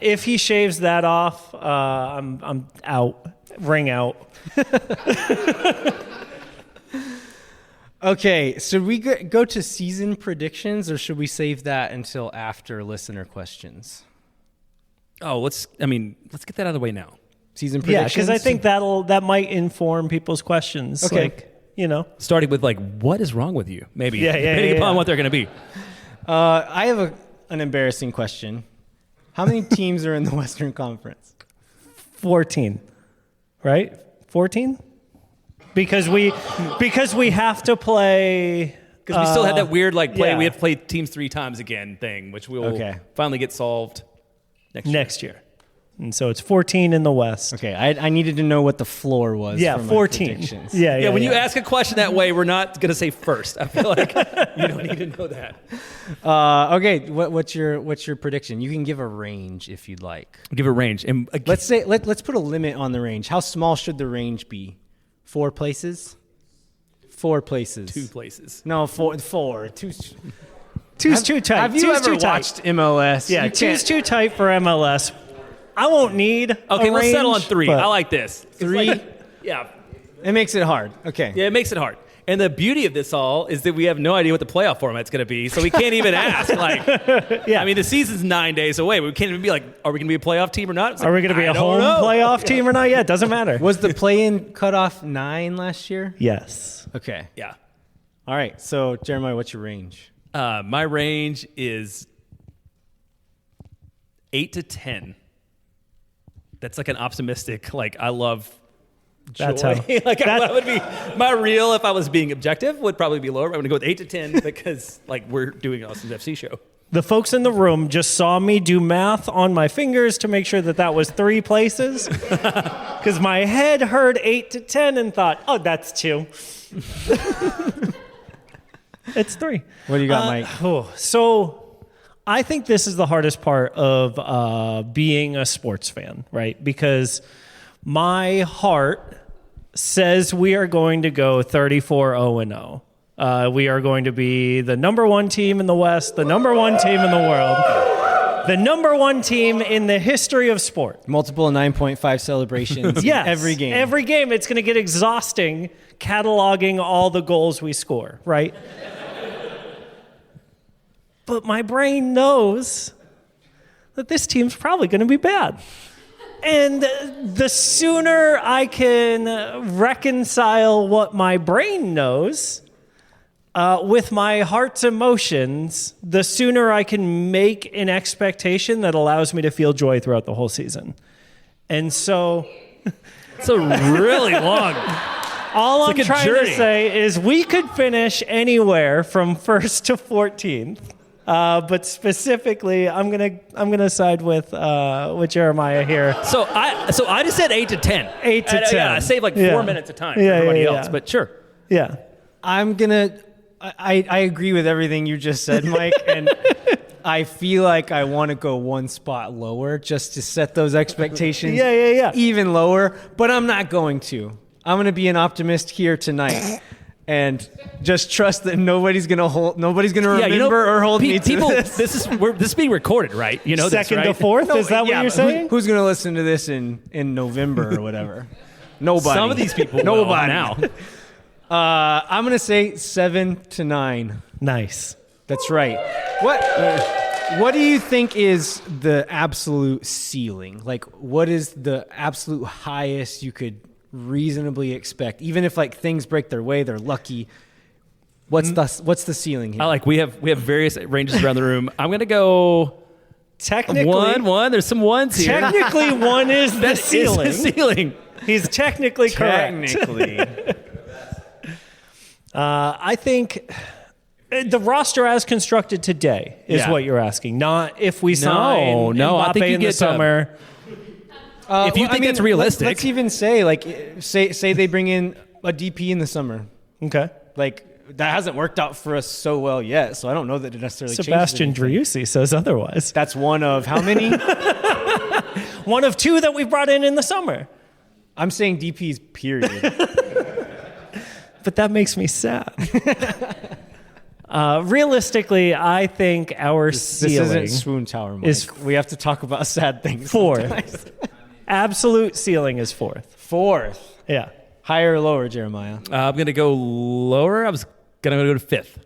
If he shaves that off, I'm out. Ring out. Okay, should we go to season predictions, or should we save that until after listener questions? Oh, let's get that out of the way now. Season Yeah, predictions? because I think that might inform people's questions. Okay. Like, you know. Starting with like, what is wrong with you? Maybe. Yeah, depending upon what they're going to be. I have an embarrassing question. How many teams are in the Western Conference? 14. Right? 14? Because we have to play. Because we still had that weird like play. yeah. We have to play teams 3 times again thing, which will finally get solved next year. And so it's 14 in the West. Okay, I needed to know what the floor was. Yeah, for my 14. predictions. Yeah, When you ask a question that way, we're not going to say first. I feel like you don't need to know that. Okay, what's your prediction? You can give a range if you'd like. Give a range. And Let's say let's put a limit on the range. How small should the range be? 4 places? 4 places. 2 places. No, 4. 2. Two's too tight. Have you Two's ever too tight. watched MLS? Yeah, You two's can't- too tight for MLS. I won't need Okay, a let's settle on range, 3. but- I like this. 3? Yeah. It makes it hard. Okay. Yeah, it makes it hard. And the beauty of this all is that we have no idea what the playoff format's going to be, so we can't even ask. Like, Yeah. I mean, the season's 9 days away. We can't even be like, are we going to be a playoff team or not? It's Are we like, going to be I a don't home know. playoff team or not yet? Doesn't matter. Was the play-in cutoff 9 last year? Yes. Okay. Yeah. All right. So, Jeremiah, what's your range? My range is 8 to 10. That's like an optimistic, like, I love joy. That's how- like, that would be my real, if I was being objective, would probably be lower. I'm going to go with 8 to 10 because, like, we're doing an Austin's FC show. The folks in the room just saw me do math on my fingers to make sure that was 3 places. Because my head heard 8 to 10 and thought, oh, that's 2. It's 3. What do you got, Mike? So I think this is the hardest part of being a sports fan, right? Because my heart says we are going to go 34-0-0. We are going to be the number 1 team in the West, the number 1 team in the world, the number 1 team in the history of sport. Multiple 9.5 celebrations. Yes, every game. Every game, it's going to get exhausting cataloging all the goals we score, right? But my brain knows that this team's probably going to be bad. And the sooner I can reconcile what my brain knows with my heart's emotions, the sooner I can make an expectation that allows me to feel joy throughout the whole season. And so... It's a really long... All I'm like a trying journey. to say is we could finish anywhere from 1st to 14th. But specifically, I'm gonna side with Jeremiah here. So I just said 8 to 10. 8 to 10. Yeah, I saved like 4 Yeah. minutes of time for Yeah, everybody yeah, else, yeah. but sure. Yeah. I agree with everything you just said, Mike, and I feel like I want to go one spot lower just to set those expectations Yeah. even lower, but I'm not going to. I'm going to be an optimist here tonight and just trust that nobody's going to remember or hold me to people, this. This is being recorded, right? You know this, Second to right? fourth? Is that what you're saying? Who's going to listen to this in November or whatever? Nobody. Some of these people will Nobody. now. I'm going to say 7 to 9. Nice. That's right. What do you think is the absolute ceiling? Like, what is the absolute highest you could reasonably expect? Even if like things break their way, they're lucky. What's the ceiling here? We have various ranges around the room. I'm gonna go Technically, one. There's some ones here. Technically, 1 is the That is ceiling. the ceiling. He's technically correct. Technically. I think the roster as constructed today is Yeah. what you're asking, not if we sign no, I Mbappe think you in the get summer. If you think that's realistic. let's even say say they bring in a DP in the summer. Okay. Like that hasn't worked out for us so well yet, so I don't know that it necessarily Sebastian changes anything. Driussi says otherwise. That's one of how many? One of 2 that we brought in the summer. I'm saying DPs, period. But that makes me sad. Realistically, I think our This ceiling isn't Swoon Tower, Mike. is We have to talk about sad things. 4th. sometimes. Absolute ceiling is 4th. 4th. Yeah. Higher or lower, Jeremiah? I'm gonna go lower. I was gonna go to 5th.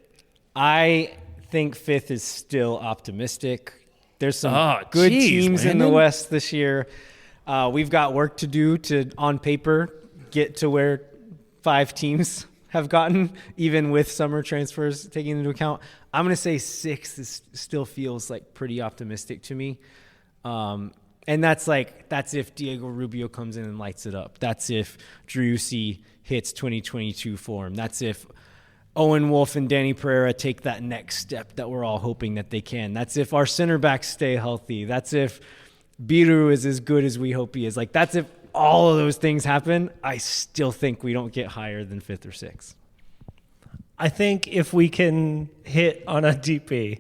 I think 5th is still optimistic. There's some Oh, good geez, teams in the Landon. West this year. We've got work to do to, on paper, get to where 5 teams have gotten, even with summer transfers taken into account. I'm going to say 6th still feels like pretty optimistic to me. And that's if Diego Rubio comes in and lights it up. That's if Driussi hits 2022 form. That's if Owen Wolf and Danny Pereira take that next step that we're all hoping that they can. That's if our center backs stay healthy. That's if Biru is as good as we hope he is. Like, that's if all of those things happen. I still think we don't get higher than 5th or 6th. I think if we can hit on a DP,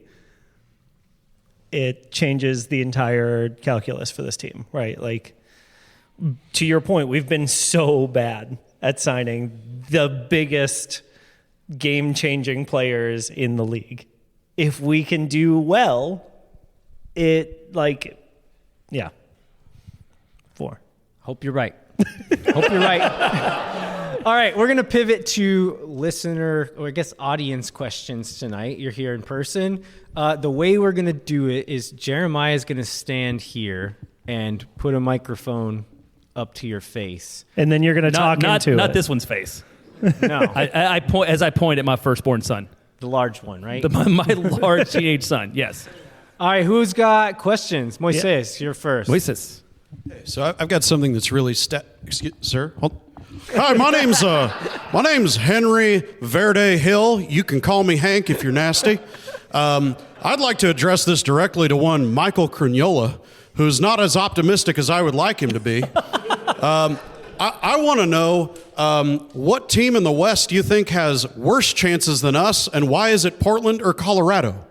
it changes the entire calculus for this team, right? Like, to your point, we've been so bad at signing the biggest game-changing players in the league. If we can do well, yeah, 4. Hope you're right. Hope you're right. All right, we're going to pivot to listener, or I guess audience questions tonight. You're here in person. The way we're going to do it is Jeremiah is going to stand here and put a microphone up to your face. And then you're going to talk into it. Not this one's face. No, I point as I point at my firstborn son, the large one, right? my large teenage son. Yes. All right, who's got questions? Moises, you're first. Moises. So I've got something that's really excuse, sir. Hold. Hi, my name's Henry Verde Hill. You can call me Hank if you're nasty. I'd like to address this directly to one Michael Crugnola, who's not as optimistic as I would like him to be. I want to know what team in the West do you think has worse chances than us, and why is it Portland or Colorado?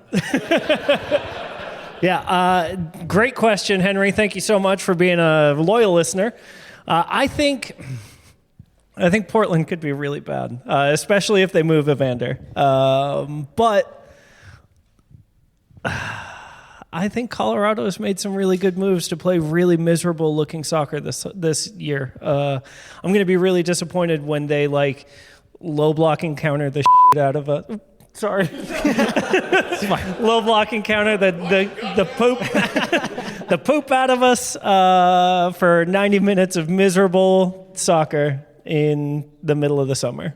Yeah, great question, Henry. Thank you so much for being a loyal listener. I think Portland could be really bad, especially if they move Evander. But I think Colorado has made some really good moves to play really miserable looking soccer this year. I'm going to be really disappointed when they low block and counter the shit out of a. Sorry, low block and counter the poop the poop out of us for 90 minutes of miserable soccer in the middle of the summer.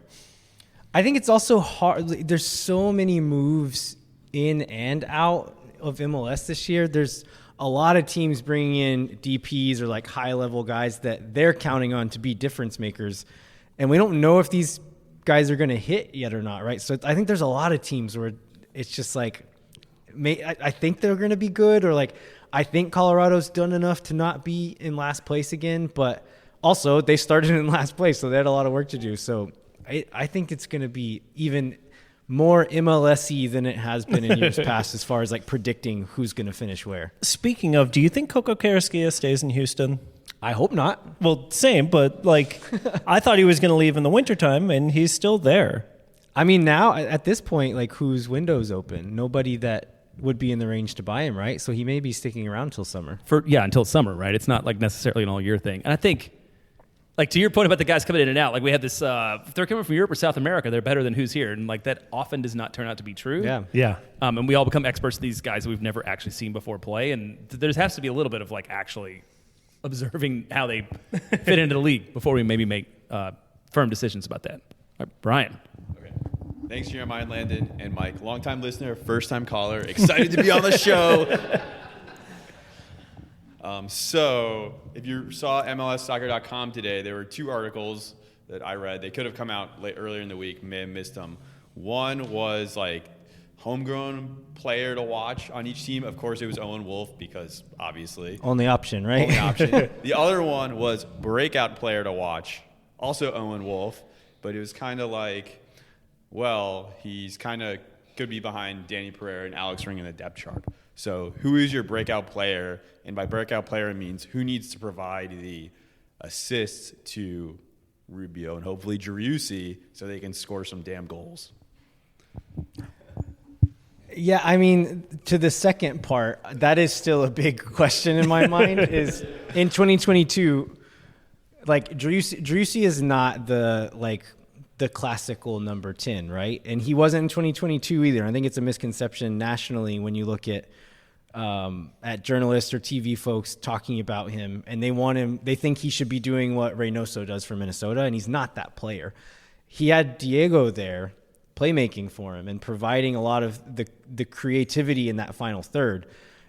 I think it's also hard. There's so many moves in and out of MLS this year. There's a lot of teams bringing in DPs or high level guys that they're counting on to be difference makers, and we don't know if these guys are going to hit yet or not, right? So I think there's a lot of teams where it's just I think they're going to be good, or I think Colorado's done enough to not be in last place again, but also they started in last place, so they had a lot of work to do. So I think it's going to be even more MLS-y than it has been in years past as far as predicting who's going to finish where. Speaking of, do you think Coco Carrasquilla stays in Houston? I hope not. Well, same, but I thought he was going to leave in the wintertime, and he's still there. I mean, now at this point, whose window's open? Nobody that would be in the range to buy him, right? So he may be sticking around till summer. Until summer, right? It's not necessarily an all-year thing. And I think, to your point about the guys coming in and out, we have this, if they're coming from Europe or South America, they're better than who's here. And that often does not turn out to be true. Yeah. Yeah. And we all become experts of these guys that we've never actually seen before play. And there has to be a little bit of actually observing how they fit into the league before we maybe make firm decisions about that. All right, Brian. Okay. Thanks, Jeremiah, Landon, and Mike. Longtime listener, first-time caller. Excited to be on the show. So if you saw MLSsoccer.com today, there were 2 articles that I read. They could have come out earlier in the week. May have missed them. One was homegrown player to watch on each team. Of course, it was Owen Wolff because obviously. Only option, right? Only option. The other one was breakout player to watch, also Owen Wolff, but it was kind of he's kind of could be behind Danny Pereira and Alex Ring in the depth chart. So who is your breakout player? And by breakout player, it means who needs to provide the assists to Rubio and hopefully Driussi so they can score some damn goals. Yeah, I mean, to the second part, that is still a big question in my mind. Is in 2022, Driussi is not the classical number 10, right? And he wasn't in 2022 either. I think it's a misconception nationally when you look at journalists or TV folks talking about him, and they think he should be doing what Reynoso does for Minnesota, and he's not that player. He had Diego there playmaking for him and providing a lot of the creativity in that final third.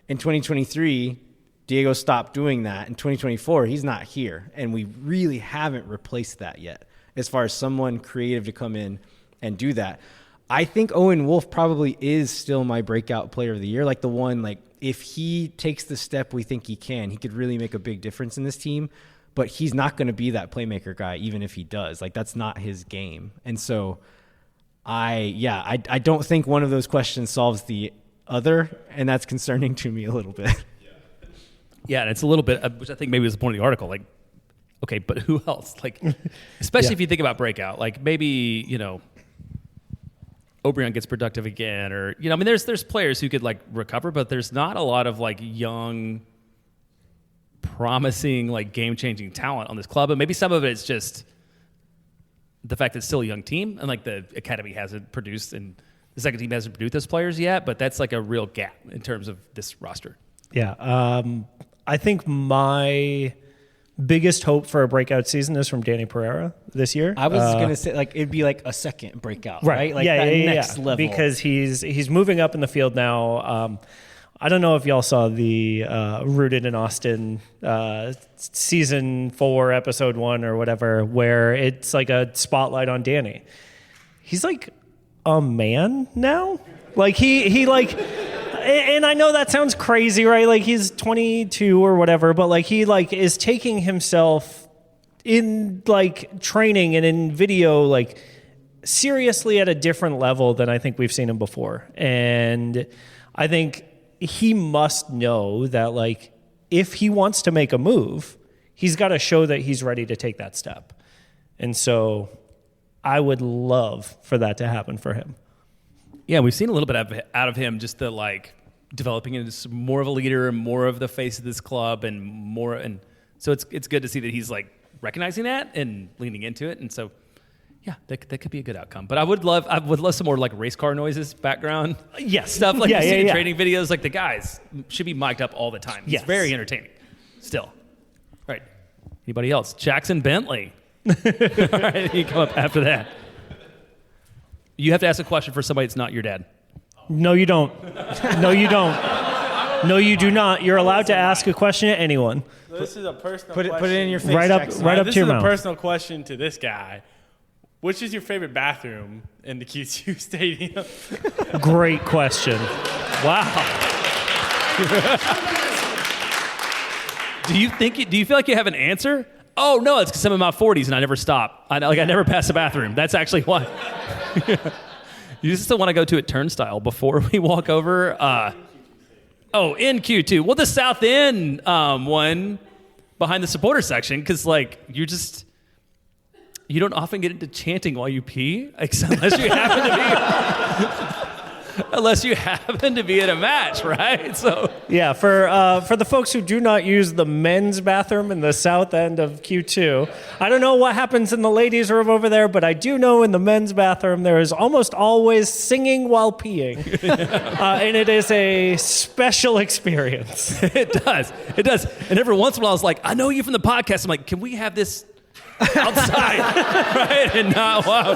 In 2023, Diego stopped doing that. In 2024, he's not here, and we really haven't replaced that yet as far as someone creative to come in and do that. I think Owen Wolff probably is still my breakout player of the year, the one, if he takes the step we think he can, he could really make a big difference in this team, but he's not going to be that playmaker guy, even if he does. That's not his game. And so I don't think one of those questions solves the other, and that's concerning to me a little bit. Yeah, and it's a little bit, which I think maybe was the point of the article, okay, but who else? Especially if you think about breakout, maybe, Obrian gets productive again, or, there's players who could recover, but there's not a lot of young, promising, game-changing talent on this club. And maybe some of it is just the fact that it's still a young team and the academy hasn't produced and the second team hasn't produced those players yet, but that's a real gap in terms of this roster. Yeah. I think my biggest hope for a breakout season is from Danny Pereira this year. I was going to say it'd be a second breakout, right? Next level. Because he's moving up in the field now. I don't know if y'all saw the Rooted in Austin season 4, episode 1 or whatever, where it's a spotlight on Danny. He's a man now. And I know that sounds crazy, right? He's 22 or whatever, but he is taking himself in like training and in video, like seriously at a different level than I think we've seen him before. And I think he must know that like if he wants to make a move, he's got to show that he's ready to take that step. And so I would love for that to happen for him. Yeah, we've seen a little bit out of him, just the like developing into more of a leader and more of the face of this club and more. And so it's good to see that he's like recognizing that and leaning into it. And so, yeah, that could be a good outcome. But I would love some more like race car noises, background stuff like you see in training videos. Like the guys should be mic'd up all the time. It's very entertaining. Still, right? Anybody else? Jackson Bentley. All right, you come up after that. You have to ask a question for somebody that's not your dad. No, you don't. No, you don't. No, you do not. You're allowed to ask a question at anyone. This is a personal Put question. it in your face, Right up Jackson. to your This is mouth. a personal question to this guy. Which is your favorite bathroom in the Q2 stadium? Great question. Wow. Do you feel like you have an answer? Oh no, it's because I'm in my 40s and I never stop. I never pass the bathroom. That's actually why. You just still want to go to a turnstile before we walk over. In Q2. Well, the South End one behind the supporter section, because like you don't often get into chanting while you pee, unless you happen to be at a match, right? So Yeah, for the folks who do not use the men's bathroom in the south end of Q2, I don't know what happens in the ladies' room over there, but I do know in the men's bathroom there is almost always singing while peeing, and it is a special experience. it does. And every once in a while, I was like, I know you from the podcast. I'm like, can we have this outside, right? And not, wow.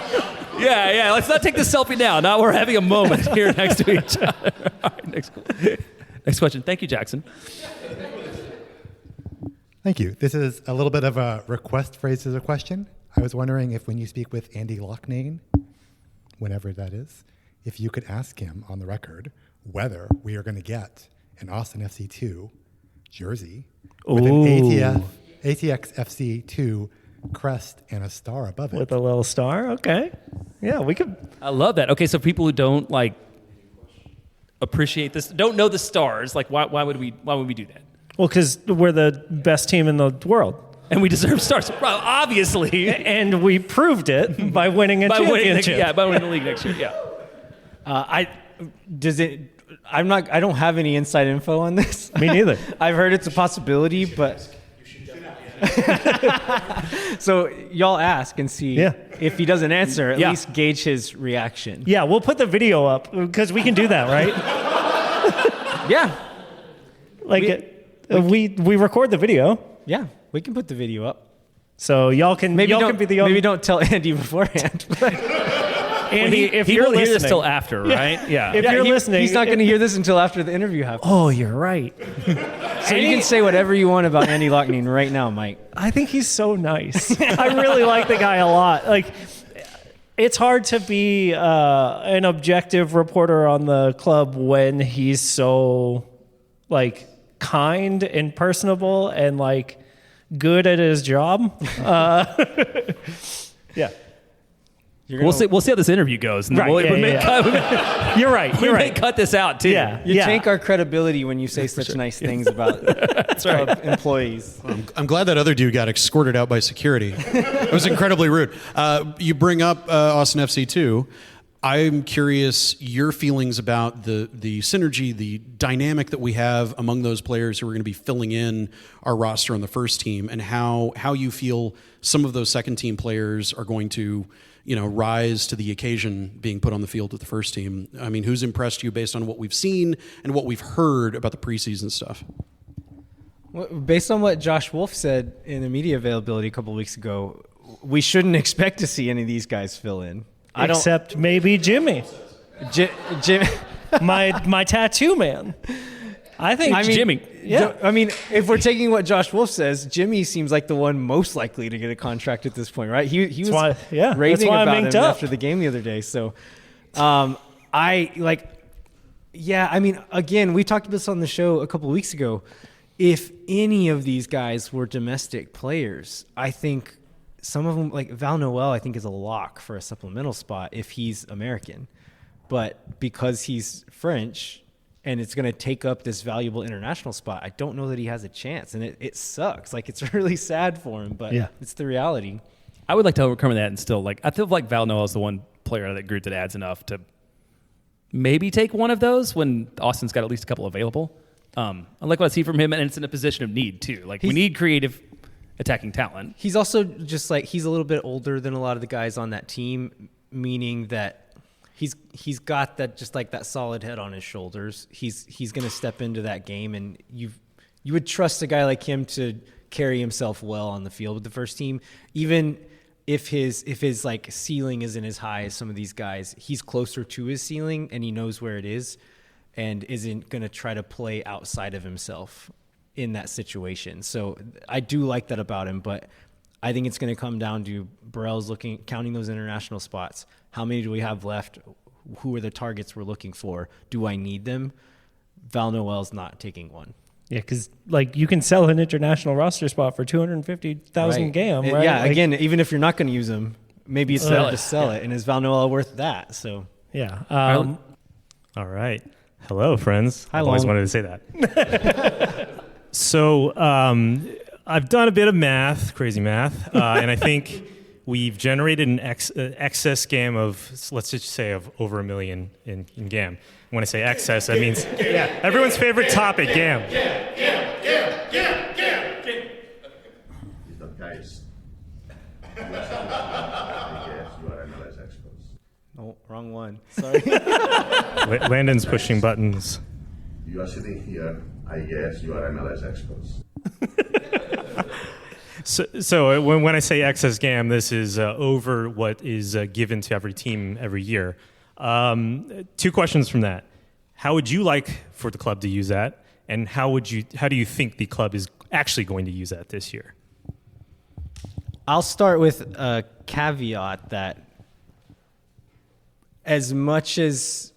Yeah. Let's not take the selfie now. Now we're having a moment here next to each other. All right, next question. Thank you, Jackson. Thank you. This is a little bit of a request phrased as a question. I was wondering if when you speak with Andy Loughnane, whenever that is, if you could ask him on the record whether we are going to get an Austin FC2 jersey with an ATX FC2 crest and a star above it. With a little star? Okay. Yeah, we could. I love that. Okay, so people who don't like appreciate this, don't know the stars, like why would we do that? Well, because we're the best team in the world. And we deserve stars. Well, obviously. And we proved it by winning a championship. By winning the league next year, yeah. I don't have any inside info on this. Me neither. I've heard it's a possibility, but so y'all ask and see if he doesn't answer, at least gauge his reaction. Yeah, we'll put the video up because we can do that, right? Yeah. We record the video. Yeah, we can put the video up. So y'all can be the only. Maybe don't tell Andy beforehand. Andy, if he you're won't hear listening, this till after, right? Yeah. If you're listening, he's not going to hear this until after the interview happens. Oh, you're right. So you can say whatever you want about Andy Loughnane right now, Mike. I think he's so nice. I really like the guy a lot. Like, it's hard to be an objective reporter on the club when he's so like kind and personable and like good at his job. Yeah. We'll see how this interview goes. And Right, You're right. We may cut this out too. Yeah. You tank our credibility when you say such nice things about employees. I'm glad that other dude got escorted out by security. It was incredibly rude. You bring up Austin FC 2. I'm curious your feelings about the synergy, the dynamic that we have among those players who are going to be filling in our roster on the first team, and how you feel some of those second team players are going to, rise to the occasion being put on the field with the first team. I mean, who's impressed you based on what we've seen and what we've heard about the preseason stuff? Well, based on what Josh Wolf said in the media availability a couple of weeks ago, we shouldn't expect to see any of these guys fill in. Except maybe Jimmy. Jim, my tattoo man. I think Jimmy. Yeah. I mean, if we're taking what Josh Wolf says, Jimmy seems like the one most likely to get a contract at this point, right? He was raving about him after the game the other day. So, again, we talked about this on the show a couple of weeks ago. If any of these guys were domestic players, I think some of them, like Val Noel, I think is a lock for a supplemental spot if he's American. But because he's French and it's going to take up this valuable international spot, I don't know that he has a chance. And it sucks. Like, it's really sad for him, but it's the reality. I would like to overcome that and still, like, I feel like Val Noel is the one player out of that group that adds enough to maybe take one of those when Austin's got at least a couple available. I like what I see from him, and it's in a position of need, too. Like, we need creative attacking talent. He's also just like, he's a little bit older than a lot of the guys on that team, meaning that he's got that, just like that solid head on his shoulders. He's going to step into that game, and you would trust a guy like him to carry himself well on the field with the first team, even if his like ceiling isn't as high as some of these guys. He's closer to his ceiling, and he knows where it is, and isn't going to try to play outside of himself in that situation. So I do like that about him, but I think it's going to come down to Burrell's counting those international spots. How many do we have left? Who are the targets we're looking for? Do I need them? Val Noel's not taking one. Yeah, because like you can sell an international roster spot for $250,000 GAM, right? Yeah, like, again, even if you're not going to use them, maybe it's better to sell it. And is Val Noel worth that? So yeah. All right. Hello, friends. Hi, I always Long. wanted to say that. So I've done a bit of math, crazy math, and I think we've generated an excess GAM of, let's just say, of over $1 million in GAM. When I say excess, that means everyone's favorite topic, GAM. Oh, wrong one. Sorry. Landon's pushing buttons. You are sitting here, I guess you are MLS experts. So when I say excess GAM, this is over what is given to every team every year. 2 questions from that. How would you like for the club to use that? And how do you think the club is actually going to use that this year? I'll start with a caveat that as much as,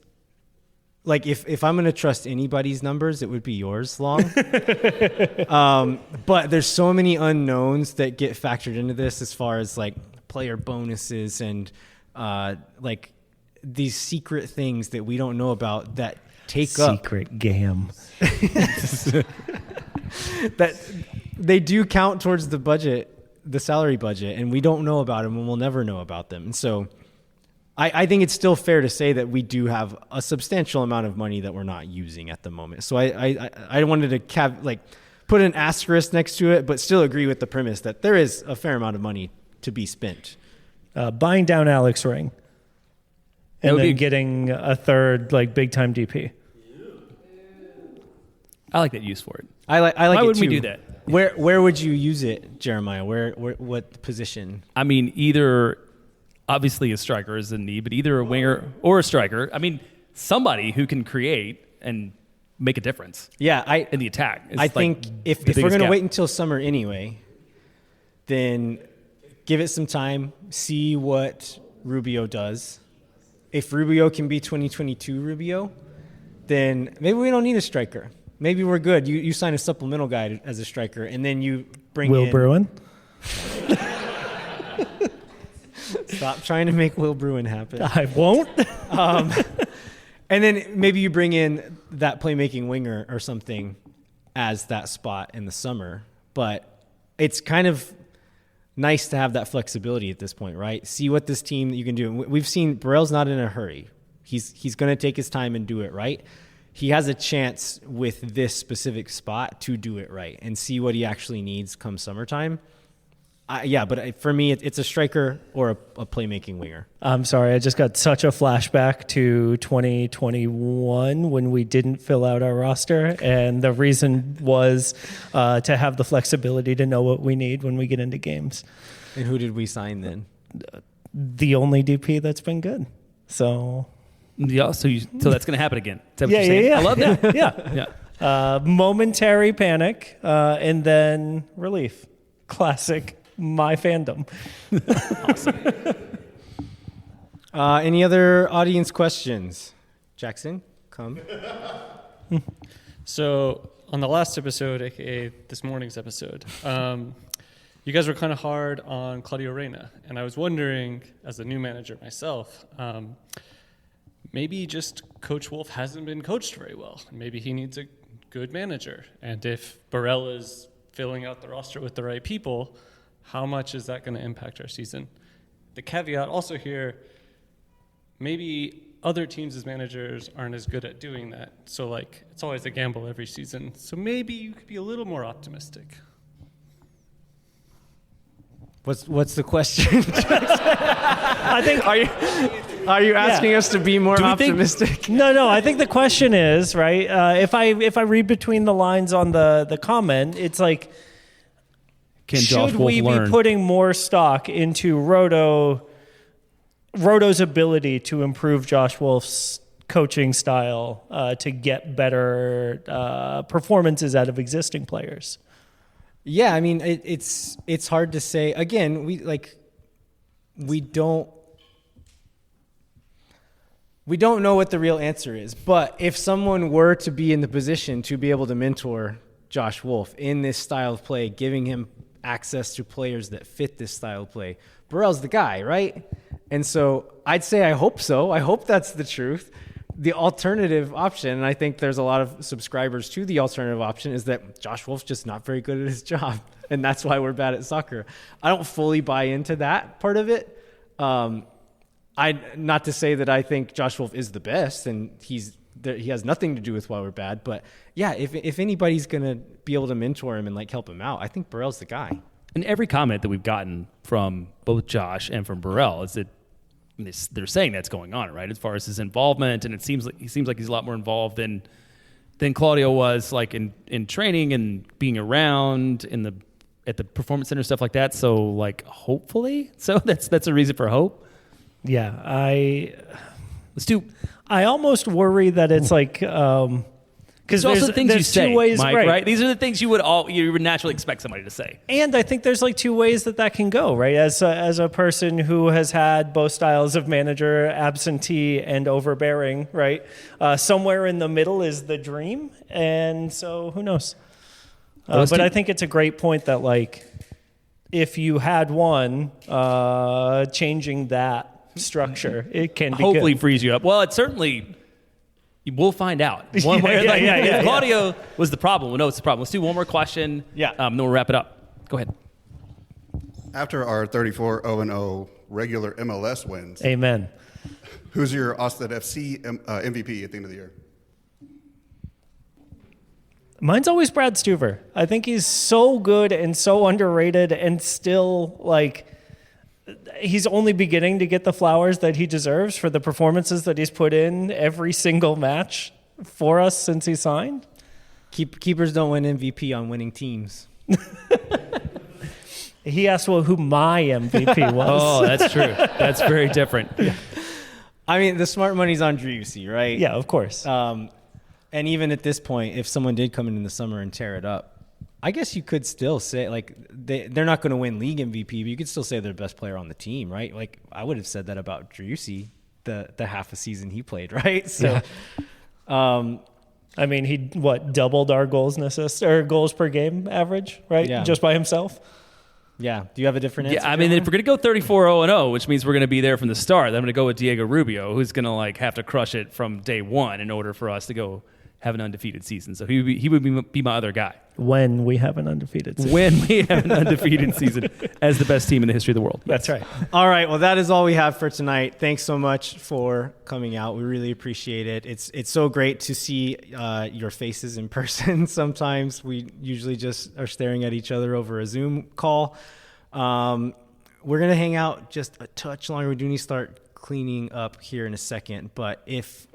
like, if I'm going to trust anybody's numbers, it would be yours, Long. But there's so many unknowns that get factored into this as far as, like, player bonuses and, like, these secret things that we don't know about that take up. Secret GAM. That they do count towards the budget, the salary budget, and we don't know about them, and we'll never know about them. And so I think it's still fair to say that we do have a substantial amount of money that we're not using at the moment. So I wanted to put an asterisk next to it, but still agree with the premise that there is a fair amount of money to be spent. Buying down Alex Ring. And then getting a third, like, big-time DP. I like that use for it. I like Why it wouldn't too. we do that? Where would you use it, Jeremiah? What position? I mean, either obviously a striker is in need, but either a winger or a striker. I mean, somebody who can create and make a difference. Yeah, in the attack. I think if we're going to wait until summer anyway, then give it some time, see what Rubio does. If Rubio can be 2022 Rubio, then maybe we don't need a striker. Maybe we're good. You sign a supplemental guy as a striker, and then you bring Will Bruin. Stop trying to make Will Bruin happen. I won't. And then maybe you bring in that playmaking winger or something as that spot in the summer. But it's kind of nice to have that flexibility at this point, right? See what this team you can do. We've seen Burrell's not in a hurry. He's going to take his time and do it right. He has a chance with this specific spot to do it right and see what he actually needs come summertime. But for me, it's a striker or a playmaking winger. I'm sorry, I just got such a flashback to 2021 when we didn't fill out our roster, and the reason was to have the flexibility to know what we need when we get into games. And who did we sign then? The only DP that's been good. So that's going to happen again. Is that what yeah, you're saying? yeah. I love that. yeah. Momentary panic, and then relief. Classic. My fandom. Awesome. Any other audience questions? Jackson, come. So on the last episode, aka this morning's episode, you guys were kind of hard on Claudio Reyna, and I was wondering, as a new manager myself, maybe just Coach Wolf hasn't been coached very well. Maybe he needs a good manager. And if Burrell is filling out the roster with the right people, how much is that going to impact our season? The caveat also here, maybe other teams as managers aren't as good at doing that. So, like, it's always a gamble every season. So maybe you could be a little more optimistic. What's the question? I think. Are you asking us to be more optimistic? No. I think the question is, right, if I read between the lines on the comment, it's like, should we be putting more stock into Roto's ability to improve Josh Wolf's coaching style to get better performances out of existing players? Yeah, I mean, it's hard to say. Again, we don't know what the real answer is. But if someone were to be in the position to be able to mentor Josh Wolf in this style of play, giving him access to players that fit this style of play, Burrell's the guy, right? And so I'd say I hope so. I hope that's the truth. The alternative option, and I think there's a lot of subscribers to the alternative option, is that Josh Wolf's just not very good at his job, and that's why we're bad at soccer. I don't fully buy into that part of it. Not to say that I think Josh Wolf is the best, and he has nothing to do with why we're bad. But yeah, if anybody's gonna be able to mentor him and like help him out, I think Burrell's the guy. And every comment that we've gotten from both Josh and from Burrell is that they're saying that's going on, right? As far as his involvement, and it seems like he's a lot more involved than Claudio was, like in training and being around at the performance center, stuff like that. So like hopefully, so that's a reason for hope. Yeah, I almost worry that it's like because there's also things you say, two ways, Mike, right? These are the things you would naturally expect somebody to say. And I think there's like two ways that can go, right? As a person who has had both styles of manager, absentee and overbearing, right? Somewhere in the middle is the dream, and so who knows? But I think it's a great point that like if you had one, changing that structure, it can be hopefully good. frees you up. Well, it certainly. We'll find out. One way, if Claudio was the problem, we'll know it's the problem. Let's do one more question. Yeah. Then we'll wrap it up. Go ahead. After our 34-0-0 regular MLS wins, amen. Who's your Austin FC MVP at the end of the year? Mine's always Brad Stuver. I think he's so good and so underrated, and still like he's only beginning to get the flowers that he deserves for the performances that he's put in every single match for us since he signed. Keepers don't win MVP on winning teams. He asked who my MVP was. Oh, that's true. That's very different. Yeah. I mean, the smart money's on Driussi, right? Yeah, of course. And even at this point, if someone did come in the summer and tear it up, I guess you could still say, like, they're not going to win league MVP, but you could still say they're the best player on the team, right? Like, I would have said that about Driussi the half a season he played, right? So, yeah. I mean, he, doubled our goals and assists, or goals per game average, right? Yeah. Just by himself? Yeah. Do you have a different answer? Yeah, I mean, if we're going to go 34-0-0, which means we're going to be there from the start, then I'm going to go with Diego Rubio, who's going to, like, have to crush it from day one in order for us to go have an undefeated season. So he would be my other guy. When we have an undefeated season. When we have an undefeated season as the best team in the history of the world. That's right. All right. Well, that is all we have for tonight. Thanks so much for coming out. We really appreciate it. It's so great to see your faces in person. Sometimes we usually just are staring at each other over a Zoom call. We're going to hang out just a touch longer. We do need to start cleaning up here in a second, but if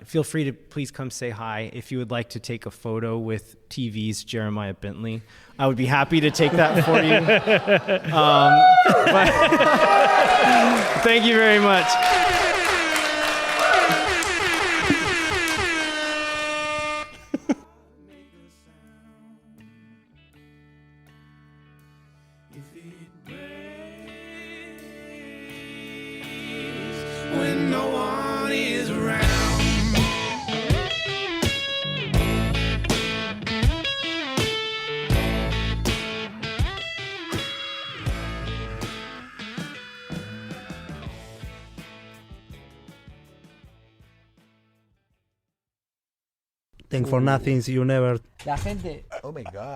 feel free to please come say hi. If you would like to take a photo with TV's Jeremiah Bentley, I would be happy to take that for you. But thank you very much. When no one is around. Thank for nothings. You never. La gente. Oh my God.